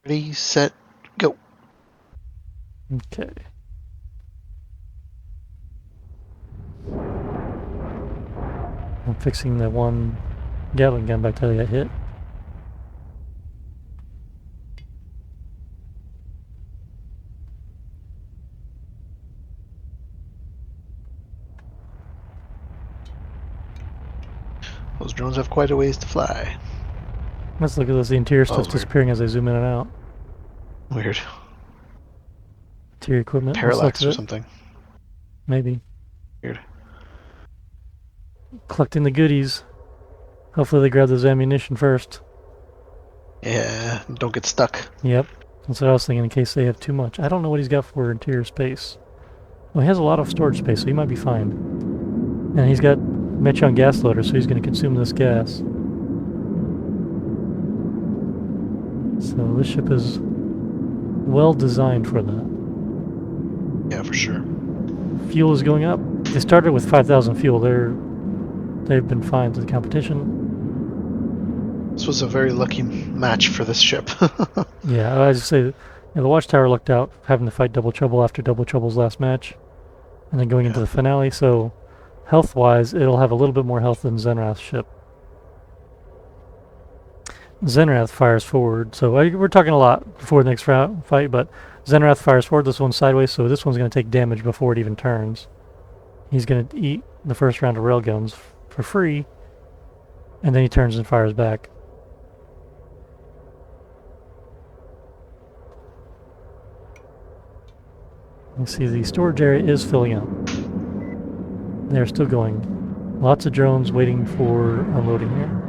Ready, set, go. Okay. I'm fixing that one Gatling gun back till I got hit. Those drones have quite a ways to fly. Let's look at this. The interior stuff's disappearing as I zoom in and out. Weird. Interior equipment. Parallax or something. Maybe. Weird. Collecting the goodies. Hopefully they grab those ammunition first. Yeah, don't get stuck. Yep. That's what I was thinking, in case they have too much. I don't know what he's got for interior space. Well, he has a lot of storage space, so he might be fine. And he's got Metreon gas loader, so he's going to consume this gas. So this ship is well designed for that. Yeah, for sure. Fuel is going up. They started with 5,000 fuel. They've been fine to the competition. This was a very lucky match for this ship. Yeah, I just say the Watchtower lucked out having to fight Double Trouble after Double Trouble's last match. and then going into the finale. So health-wise, it'll have a little bit more health than Zenrath's ship. Zenrath fires forward, so we're talking a lot before the next fight, but Zenrath fires forward. This one's sideways, so this one's going to take damage before it even turns. He's going to eat the first round of railguns for free, and then he turns and fires back. You see the storage area is filling up. They're still going. Lots of drones waiting for unloading here.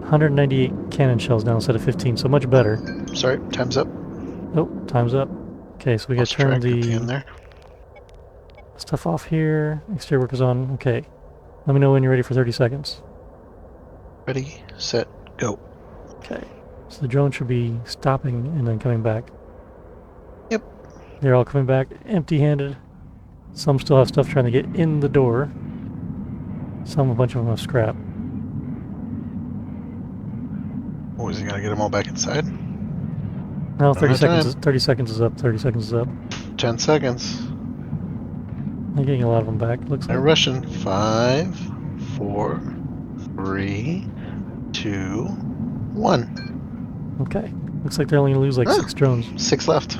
$198 cannon shells now instead of 15, so much better. Sorry, time's up. Oh, time's up. Okay, so we got to turn the stuff off here. Exterior work is on. Okay. Let me know when you're ready for 30 seconds. Ready, set, go. Okay. So the drone should be stopping and then coming back. Yep. They're all coming back empty-handed. Some still have stuff trying to get in the door. A bunch of them have scrap. Oh, is he gonna get them all back inside? No, 30 seconds. 30 seconds is up. 30 seconds is up. 10 seconds. They're getting a lot of them back. Looks like. They're rushing. 5, 4, 3, 2, 1. Okay. Looks like they're only going to lose like 6 drones. 6 left.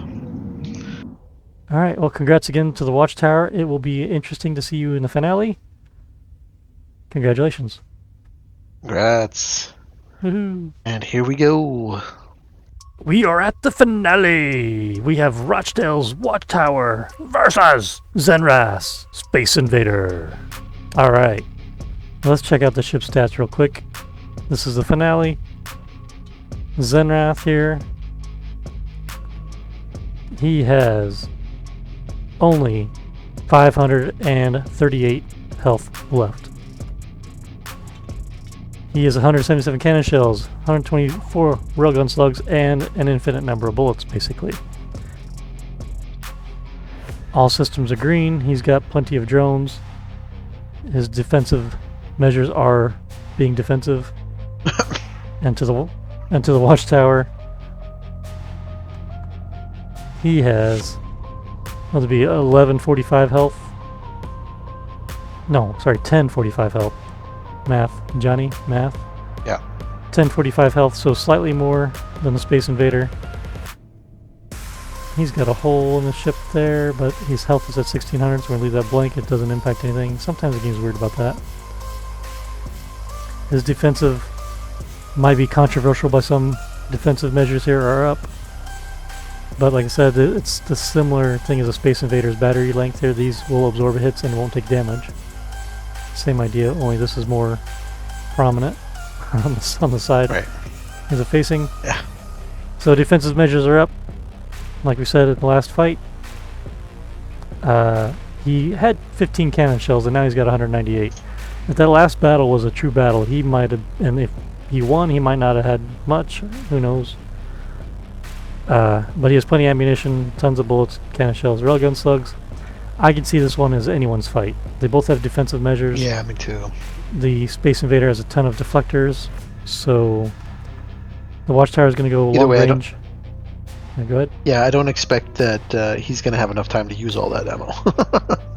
All right. Well, congrats again to the Watchtower. It will be interesting to see you in the finale. Congratulations. Congrats. Woohoo. And here we go. We are at the finale. We have Rochdale's Watchtower versus Zenrath's Space Invader. All right. Let's check out the ship stats real quick. This is the finale. Zenrath here. He has only 538 health left. He has 177 cannon shells, 124 railgun slugs, and an infinite number of bullets, basically. All systems are green. He's got plenty of drones. His defensive measures are being defensive. and to the Watchtower, he has, well, to be 1145 health. No, sorry, 1045 health. Math, Johnny, math. Yeah. 1045 health, so slightly more than the Space Invader. He's got a hole in the ship there, but his health is at 1600, so we're going to leave that blank. It doesn't impact anything. Sometimes the game's weird about that. His defensive might be controversial by some defensive measures here are up. But like I said, it's the similar thing as a Space Invader's battery length here. These will absorb hits and won't take damage. Same idea, only this is more prominent on the side. Right. Is it facing? Yeah. So defensive measures are up. Like we said at the last fight, he had 15 cannon shells and now he's got 198. If that last battle was a true battle, he might have, and if he won, he might not have had much. Who knows? But he has plenty of ammunition, tons of bullets, cannon shells, railgun slugs. I can see this one as anyone's fight. They both have defensive measures. Yeah, me too. The Space Invader has a ton of deflectors, so the Watchtower is going to go long range. Yeah, go ahead. Yeah, I don't expect that he's going to have enough time to use all that ammo.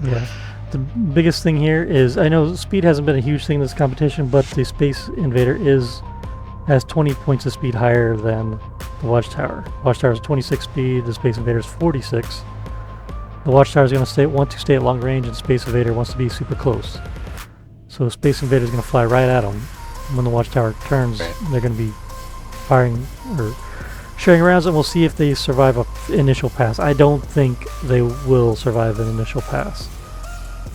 Yeah. The biggest thing here is, I know speed hasn't been a huge thing in this competition, but the Space Invader has 20 points of speed higher than the Watchtower. Watchtower is 26 speed, the Space Invader is 46. The Watchtower is going to want to stay at long range, and Space Invader wants to be super close. So Space Invader is going to fly right at him. When the Watchtower turns, they're going to be firing or sharing rounds, and we'll see if they survive an initial pass. I don't think they will survive an initial pass,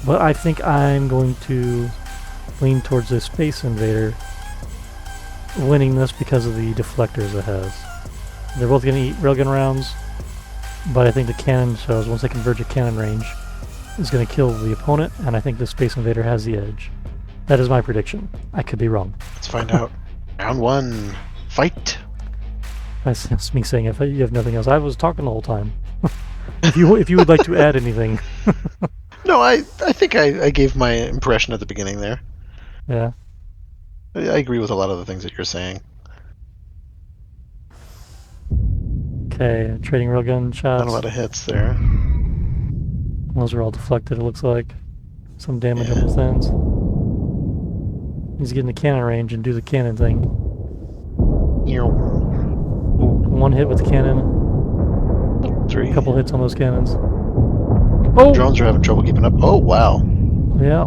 but I think I'm going to lean towards the Space Invader winning this because of the deflectors it has. They're both going to eat railgun rounds, but I think the cannon shells, once they converge at cannon range, is going to kill the opponent, and I think the Space Invader has the edge. That is my prediction. I could be wrong. Let's find out. Round 1, fight. That's me saying if you have nothing else. I was talking the whole time. if you would like to add anything. No, I think I gave my impression at the beginning there. Yeah. I agree with a lot of the things that you're saying. Okay, trading railgun shots. Not a lot of hits there. Those are all deflected, it looks like. Some damage on both ends. He's getting the cannon range and do the cannon thing. One hit with the cannon. 3. A couple hits on those cannons. Oh! Drones are having trouble keeping up. Oh, wow. Yeah.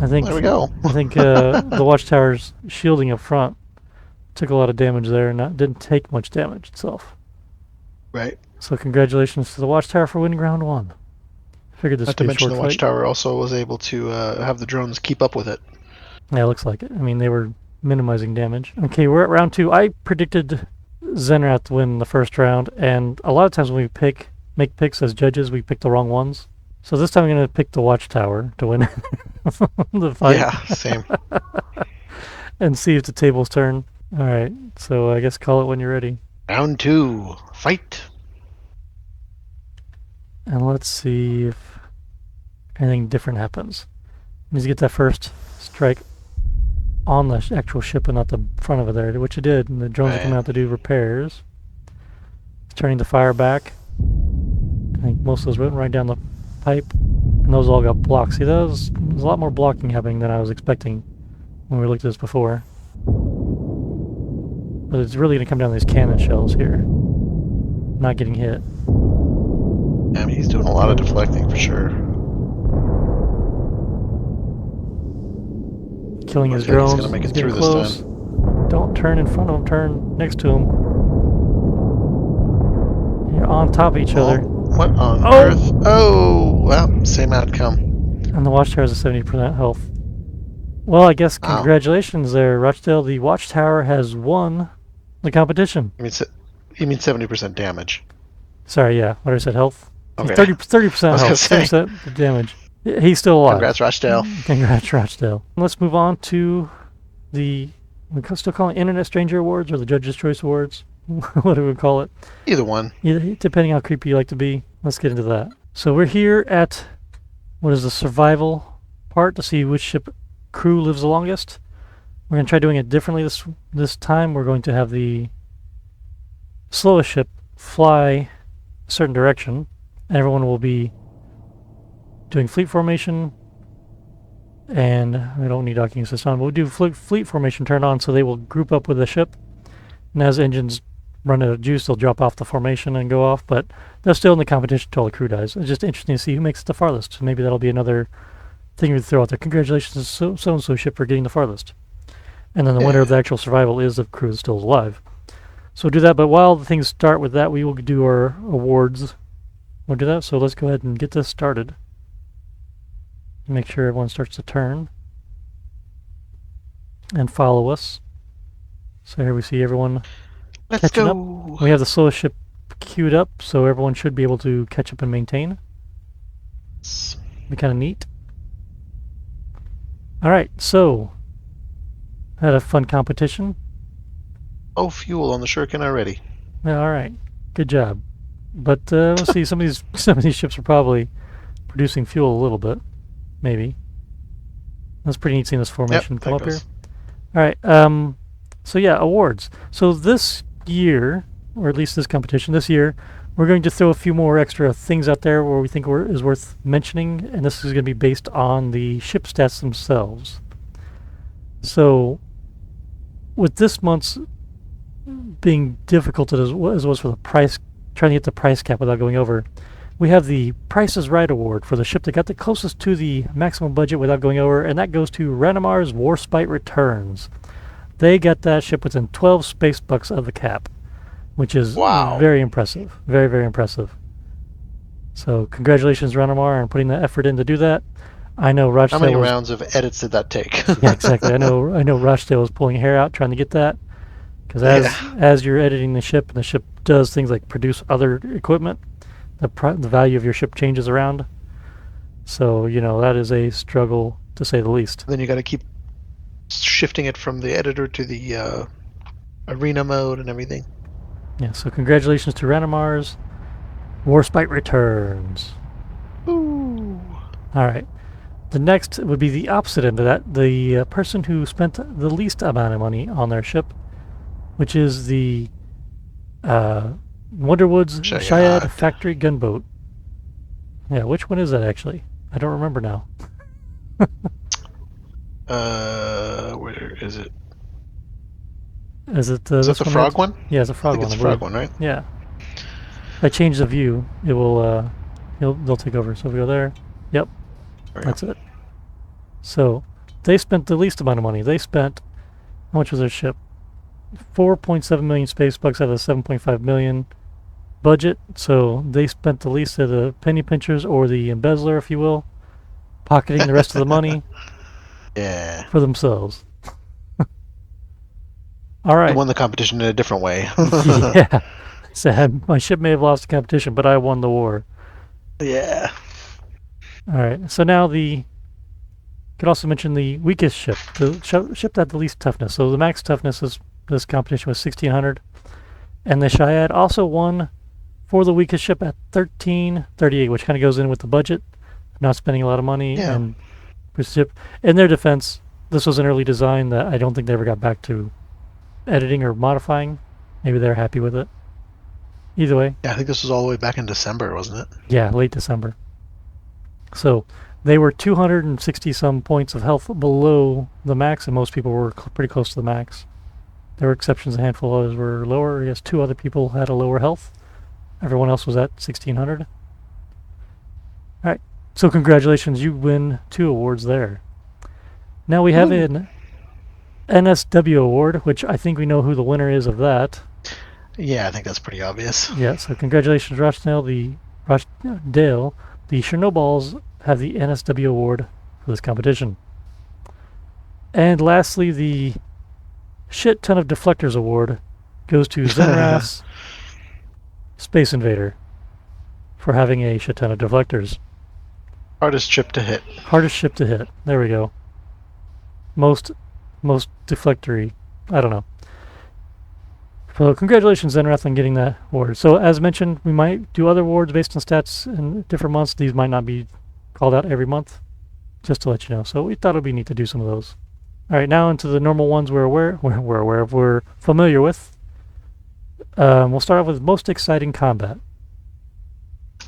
I think, there we go. I think the watchtower's shielding up front took a lot of damage there and didn't take much damage itself. Right. So congratulations to the watchtower for winning round 1. Figured this would be a short fight. Not to mention the watchtower also was able to have the drones keep up with it. Yeah, it looks like it. I mean, they were minimizing damage. Okay, we're at round 2. I predicted Zenrath to win the first round, and a lot of times when we make picks as judges, we pick the wrong ones. So this time I'm going to pick the watchtower to win the fight. Yeah, same. And see if the tables turn. All right, so I guess call it when you're ready. Round 2, fight. And let's see if anything different happens. Needs to get that first strike on the actual ship and not the front of it there, which it did. And the drones are coming out to do repairs. It's turning the fire back. I think most of those went right down the pipe, and those all got blocked. See, there's a lot more blocking happening than I was expecting when we looked at this before. But it's really going to come down to these cannon shells here. Not getting hit. Yeah, I mean, he's doing a lot of deflecting for sure. Killing his drones. He's going to make it through close. this time. Don't turn in front of him, turn next to him. You're on top of each other. What on earth? Oh, well, same outcome. And the watchtower has a 70% health. Well, I guess congratulations there, Rochdale. The watchtower has won the competition. You mean 70% damage? Sorry, yeah. What I said, health? Okay. 30% health, 30% damage. He's still alive. Congrats, Rochdale. Congrats, Rochdale. Let's move on to we still call it Internet Stranger Awards or the Judge's Choice Awards. What do we call it? Either one. Depending how creepy you like to be. Let's get into that. So we're here at what is the survival part to see which ship crew lives the longest. We're going to try doing it differently this time. We're going to have the slowest ship fly a certain direction, and everyone will be doing fleet formation, and we don't need docking assist on, but we'll do fleet formation turned on, so they will group up with the ship, and as engines run out of juice, they'll drop off the formation and go off, but they're still in the competition until the crew dies. It's just interesting to see who makes it the farthest. Maybe that'll be another thing we throw out there. Congratulations to so-and-so ship for getting the farthest. And then the winner of the actual survival is the crew that's still alive. So we'll do that, but while the things start with that, we will do our awards. We'll do that, so let's go ahead and get this started. Make sure everyone starts to turn and follow us. So here we see everyone catching up. We have the slowest ship queued up, so everyone should be able to catch up and maintain. Be kind of neat. Alright, so had a fun competition. Oh, fuel on the shuriken already. Yeah, alright. Good job. But we'll see, some of these ships are probably producing fuel a little bit. Maybe. That's pretty neat seeing this formation come up here. Alright, so yeah, awards. So this year, or at least this competition, this year, we're going to throw a few more extra things out there where we think is worth mentioning, and this is going to be based on the ship stats themselves. So, with this month's being difficult as it was for the price, trying to get the price cap without going over, we have the Price is Right award for the ship that got the closest to the maximum budget without going over, and that goes to Ranamar's Warspite Returns. They got that ship within 12 space bucks of the cap, which is very impressive. Very, very impressive. So congratulations, Ranamar, on putting the effort in to do that. I know Rochdale. How many rounds of edits did that take? Yeah, exactly. I know Rochdale was pulling hair out trying to get that, because as you're editing the ship, and the ship does things like produce other equipment, the value of your ship changes around. So that is a struggle to say the least. Then you got to keep shifting it from the editor to the arena mode and everything. Yeah, so congratulations to Ranamar's Warspite Returns. Ooh. Alright. The next would be the opposite end of that. The person who spent the least amount of money on their ship, which is the Wonderwood's Shayad Shayad. Factory Gunboat. Yeah, which one is that actually? I don't remember now. Where is it? Is it Is that this the one right? frog one? Yeah, it's a I frog think one, it's I the frog believe. one, right? Yeah. If I change the view, it will they'll take over. So if we go there. Yep, There we that's go. it. So they spent the least amount of money. They spent how much was their ship? 4.7 million space bucks out of the 7.5 million budget. So they spent the least of the penny pinchers or the embezzler, if you will, pocketing the rest of the money Yeah. for themselves. All They right. won the competition in a different way. Yeah. So my ship may have lost the competition, but I won the war. Yeah. All right. So now could also mention the weakest ship, the ship that had the least toughness. So the max toughness is this competition was 1600, and the Shayad also won for the weakest ship at 1338, which kind of goes in with the budget, not spending a lot of money, Yeah. and ship. In their defense, this was an early design that I don't think they ever got back to editing or modifying. Maybe they're happy with it. Either way, Yeah, I think this was all the way back in December, wasn't it? yeah, late December. So they were 260 some points of health below the max, and most people were pretty close to the max. There were exceptions, a handful of others were lower. I guess two other people had a lower health. Everyone else was at 1600. All right, so congratulations, you win 2 awards there. Now we have an NSW award, which I think we know who the winner is of that. Yeah, I think that's pretty obvious. Yeah, so congratulations, Rochdale. The Chernobyls have the NSW award for this competition. And lastly, the Shit Ton of Deflectors award goes to Zenras Space Invader for having a shit ton of deflectors. Hardest ship to hit. Hardest ship to hit. There we go. Most deflectory. I don't know. So congratulations, Zenrath, on getting that award. So as mentioned, we might do other awards based on stats in different months. These might not be called out every month, just to let you know. So we thought it would be neat to do some of those. All right, now into the normal ones we're familiar with. We'll start off with most exciting combat.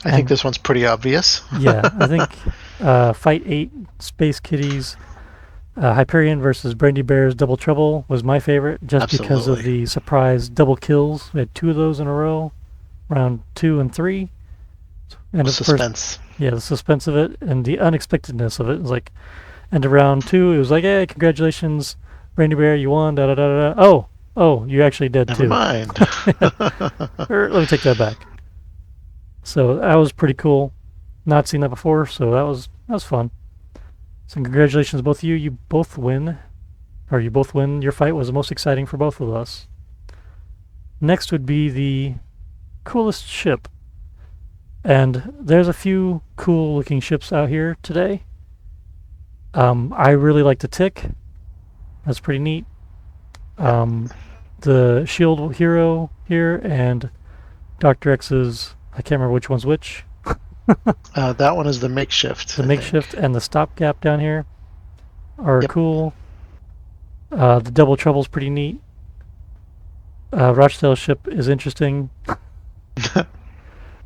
I think this one's pretty obvious. Yeah, I think Fight 8, Space Kitties, Hyperion versus Brandy Bear's Double Trouble was my favorite, just because of the surprise double kills. We had 2 of those in a row, round 2 and 3. And the suspense. The suspense of it and the unexpectedness of it. It was like, and to round 2, it was like, hey, congratulations, Brandy Bear, you won, da da da da. Oh, you're actually dead Never too. mind. Let me take that back. So that was pretty cool. Not seen that before, so that was fun. So congratulations, both of you. You both win. Your fight was the most exciting for both of us. Next would be the coolest ship. And there's a few cool looking ships out here today. I really like the Tick. That's pretty neat. The Shield Hero here and Dr. X's, I can't remember which one's which. That one is the makeshift. The makeshift and the stopgap down here are cool. The Double Trouble's pretty neat. Rochdale's ship is interesting.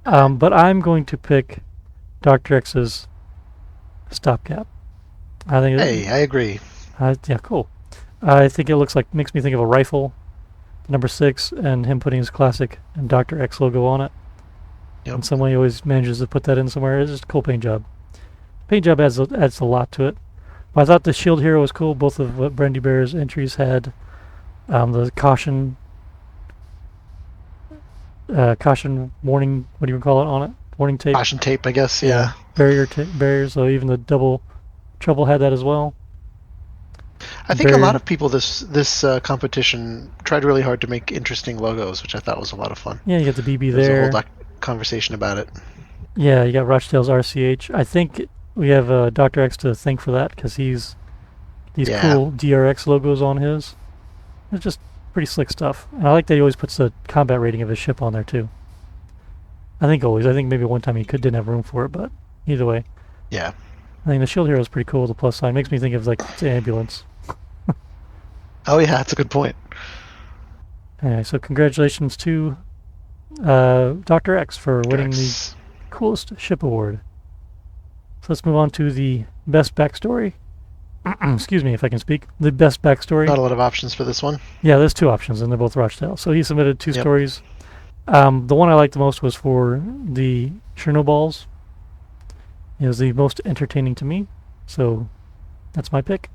But I'm going to pick Dr. X's stopgap. I think. I agree. Yeah, cool. I think it makes me think of a rifle, number 6, and him putting his classic and Dr. X logo on it. Yep. And someone always manages to put that in somewhere. It's just a cool paint job. Paint job adds a lot to it. But I thought the Shield Hero was cool. Both of what Brandy Bear's entries had the caution warning, what do you call it on it? Warning tape. Caution tape, I guess. Yeah. Barriers. So even the Double Trouble had that as well. I think a lot of people this competition tried really hard to make interesting logos, which I thought was a lot of fun. Yeah, you got the BB There's there. a whole conversation about it. Yeah, you got Rochdale's RCH. I think we have Dr. X to thank for that, because he's these cool DRX logos on his. It's just pretty slick stuff. And I like that he always puts the combat rating of his ship on there too. I think maybe one time he didn't have room for it, but either way. Yeah. I think the Shield Hero is pretty cool with the plus sign. Makes me think of like the ambulance. Oh yeah, that's a good point. Anyway, so congratulations to Dr. X for winning the X. coolest ship award. So let's move on to the best backstory. Excuse me if I can speak. The best backstory. Not a lot of options for this one. Yeah, there's 2 options, and they're both Rochdale. So he submitted 2 Yep. stories. The one I liked the most was for the Chernobyls. It was the most entertaining to me, so that's my pick.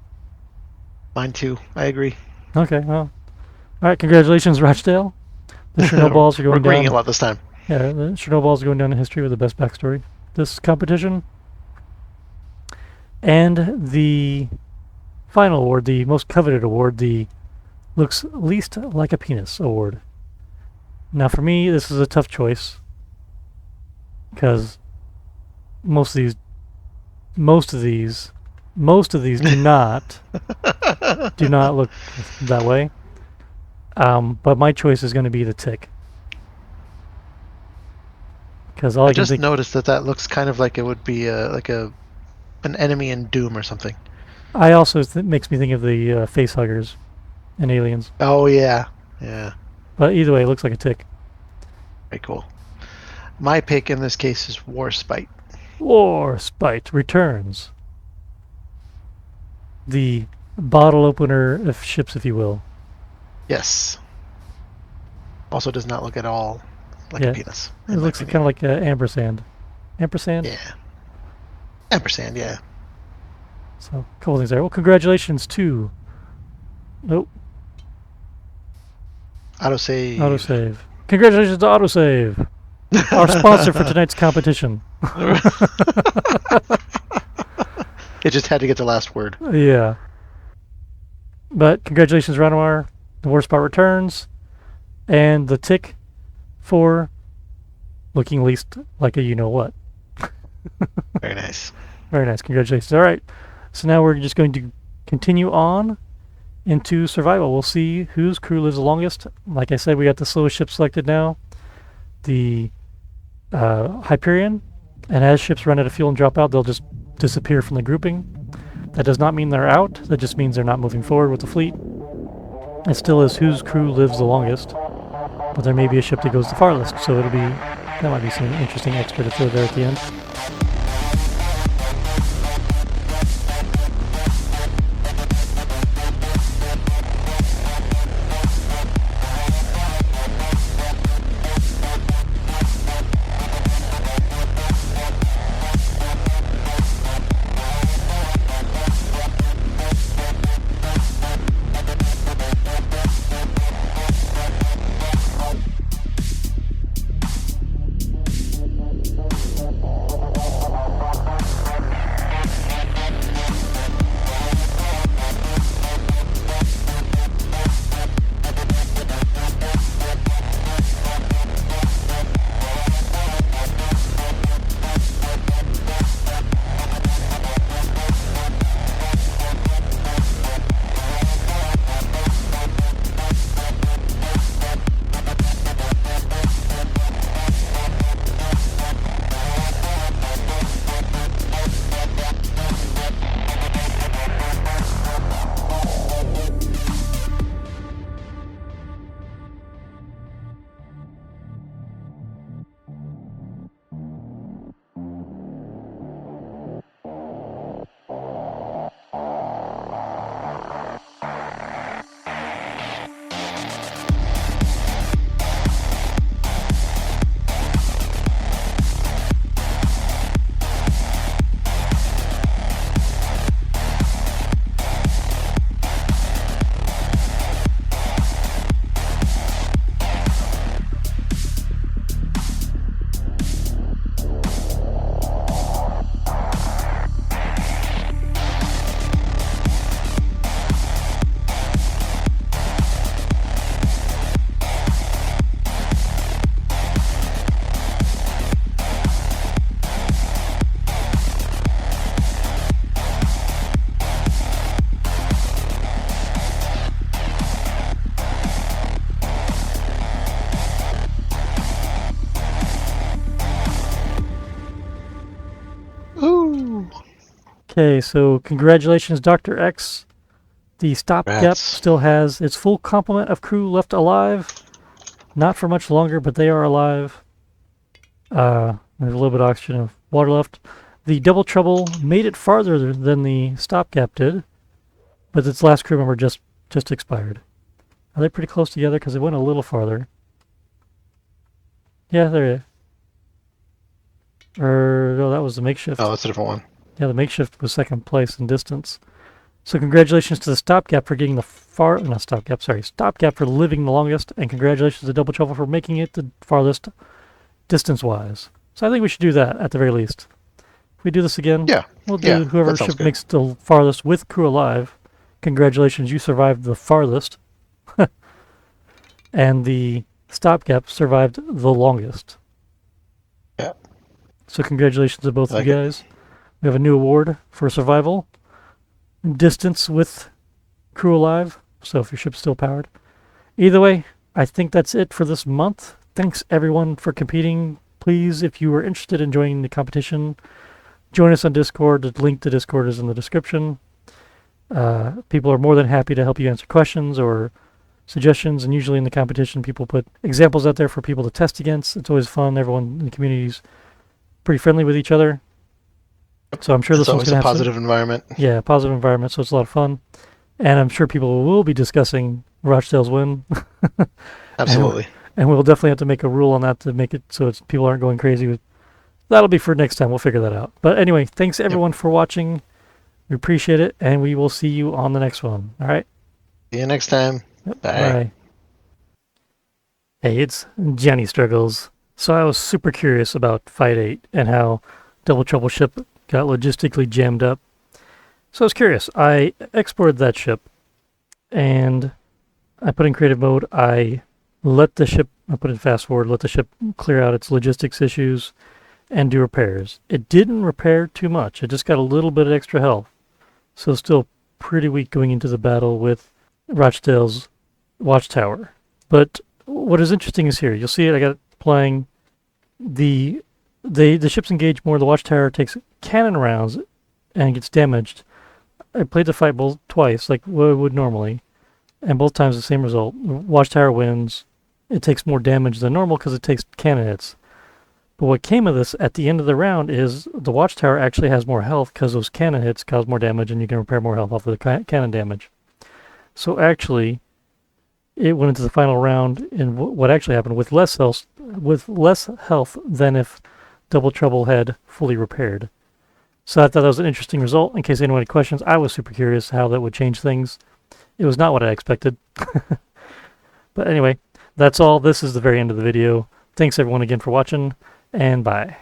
Mine too. I agree. Okay, well, all right. Congratulations, Rochdale. The Chernobyls are We're going agreeing down. a lot this time. Yeah, the Chernobyls are going down in history with the best backstory. This competition, and the final award, the most coveted award, the looks least like a penis award. Now, for me, this is a tough choice because most of these do not look that way. But my choice is going to be the tick because all I can just think. noticed that looks kind of like it would be an enemy in Doom or something. I also makes me think of the face huggers in Aliens. Oh yeah, yeah. But either way, it looks like a tick. Very cool. My pick in this case is War Spite. War Spite returns. The bottle opener of ships, if you will. Yes. Also does not look at all like a penis. It looks kind of like ampersand. Ampersand? Yeah. Ampersand, yeah. So, a couple things there. Well, congratulations to... Nope. Autosave. Autosave. Congratulations to Autosave, our sponsor for tonight's competition. It just had to get the last word. Yeah. But congratulations, Ranamar. The War Spot returns. And the tick for looking least like a you-know-what. Very nice. Very nice. Congratulations. All right. So now we're just going to continue on into survival. We'll see whose crew lives the longest. Like I said, we got the slowest ship selected now, the Hyperion. And as ships run out of fuel and drop out, they'll just disappear from the grouping. That does not mean they're out. That just means they're not moving forward with the fleet. It still is whose crew lives the longest. But there may be a ship that goes the farthest, so that might be some interesting extra to throw there at the end. Ooh. Okay, so congratulations, Dr. X. The stopgap Congrats. still has its full complement of crew left alive. Not for much longer, but they are alive. There's a little bit of oxygen and water left. The Double Trouble made it farther than the Stopgap did, but its last crew member just expired. Are they pretty close together? Because they went a little farther. Yeah, there. No, that was the makeshift. Oh, that's a different one. Yeah, the makeshift was second place in distance. So congratulations to the Stopgap for getting the Stopgap for living the longest, and congratulations to Double Trouble for making it the farthest distance-wise. So I think we should do that at the very least. If we do this again, Yeah. we'll do whoever ship makes the farthest with crew alive. Congratulations, you survived the farthest. And the Stopgap survived the longest. Yeah. So congratulations to both of you guys. We have a new award for survival. Distance with crew alive. So if your ship's still powered. Either way, I think that's it for this month. Thanks everyone for competing. Please, if you are interested in joining the competition, join us on Discord. The link to Discord is in the description. People are more than happy to help you answer questions or suggestions, and usually in the competition people put examples out there for people to test against. It's always fun. Everyone in the community is pretty friendly with each other. So I'm sure this one's going to have a positive environment. Yeah, positive environment, so it's a lot of fun. And I'm sure people will be discussing Rochdale's win. Absolutely. And we'll definitely have to make a rule on that to make it so people aren't going crazy with. That'll be for next time. We'll figure that out. But anyway, thanks everyone for watching. We appreciate it, and we will see you on the next one. All right? See you next time. Yep. Bye. Bye. Hey, it's Johnny Struggles. So I was super curious about Fight 8 and how Double Trouble ship got logistically jammed up. So I was curious. I exported that ship, and I put in creative mode. I put in fast forward, let the ship clear out its logistics issues and do repairs. It didn't repair too much. It just got a little bit of extra health. So still pretty weak going into the battle with Rochdale's watchtower. But what is interesting is here. You'll see it. I got it playing. The ships engage more. The watchtower takes cannon rounds and gets damaged. I played the fight twice, like what I would normally, and both times the same result. Watchtower wins. It takes more damage than normal because it takes cannon hits. But what came of this at the end of the round is the watchtower actually has more health because those cannon hits cause more damage, and you can repair more health off of the cannon damage. So actually, it went into the final round, and what actually happened with less health than if Double Trouble had fully repaired. So I thought that was an interesting result. In case anyone had questions, I was super curious how that would change things. It was not what I expected. But anyway, that's all. This is the very end of the video. Thanks everyone again for watching, and bye.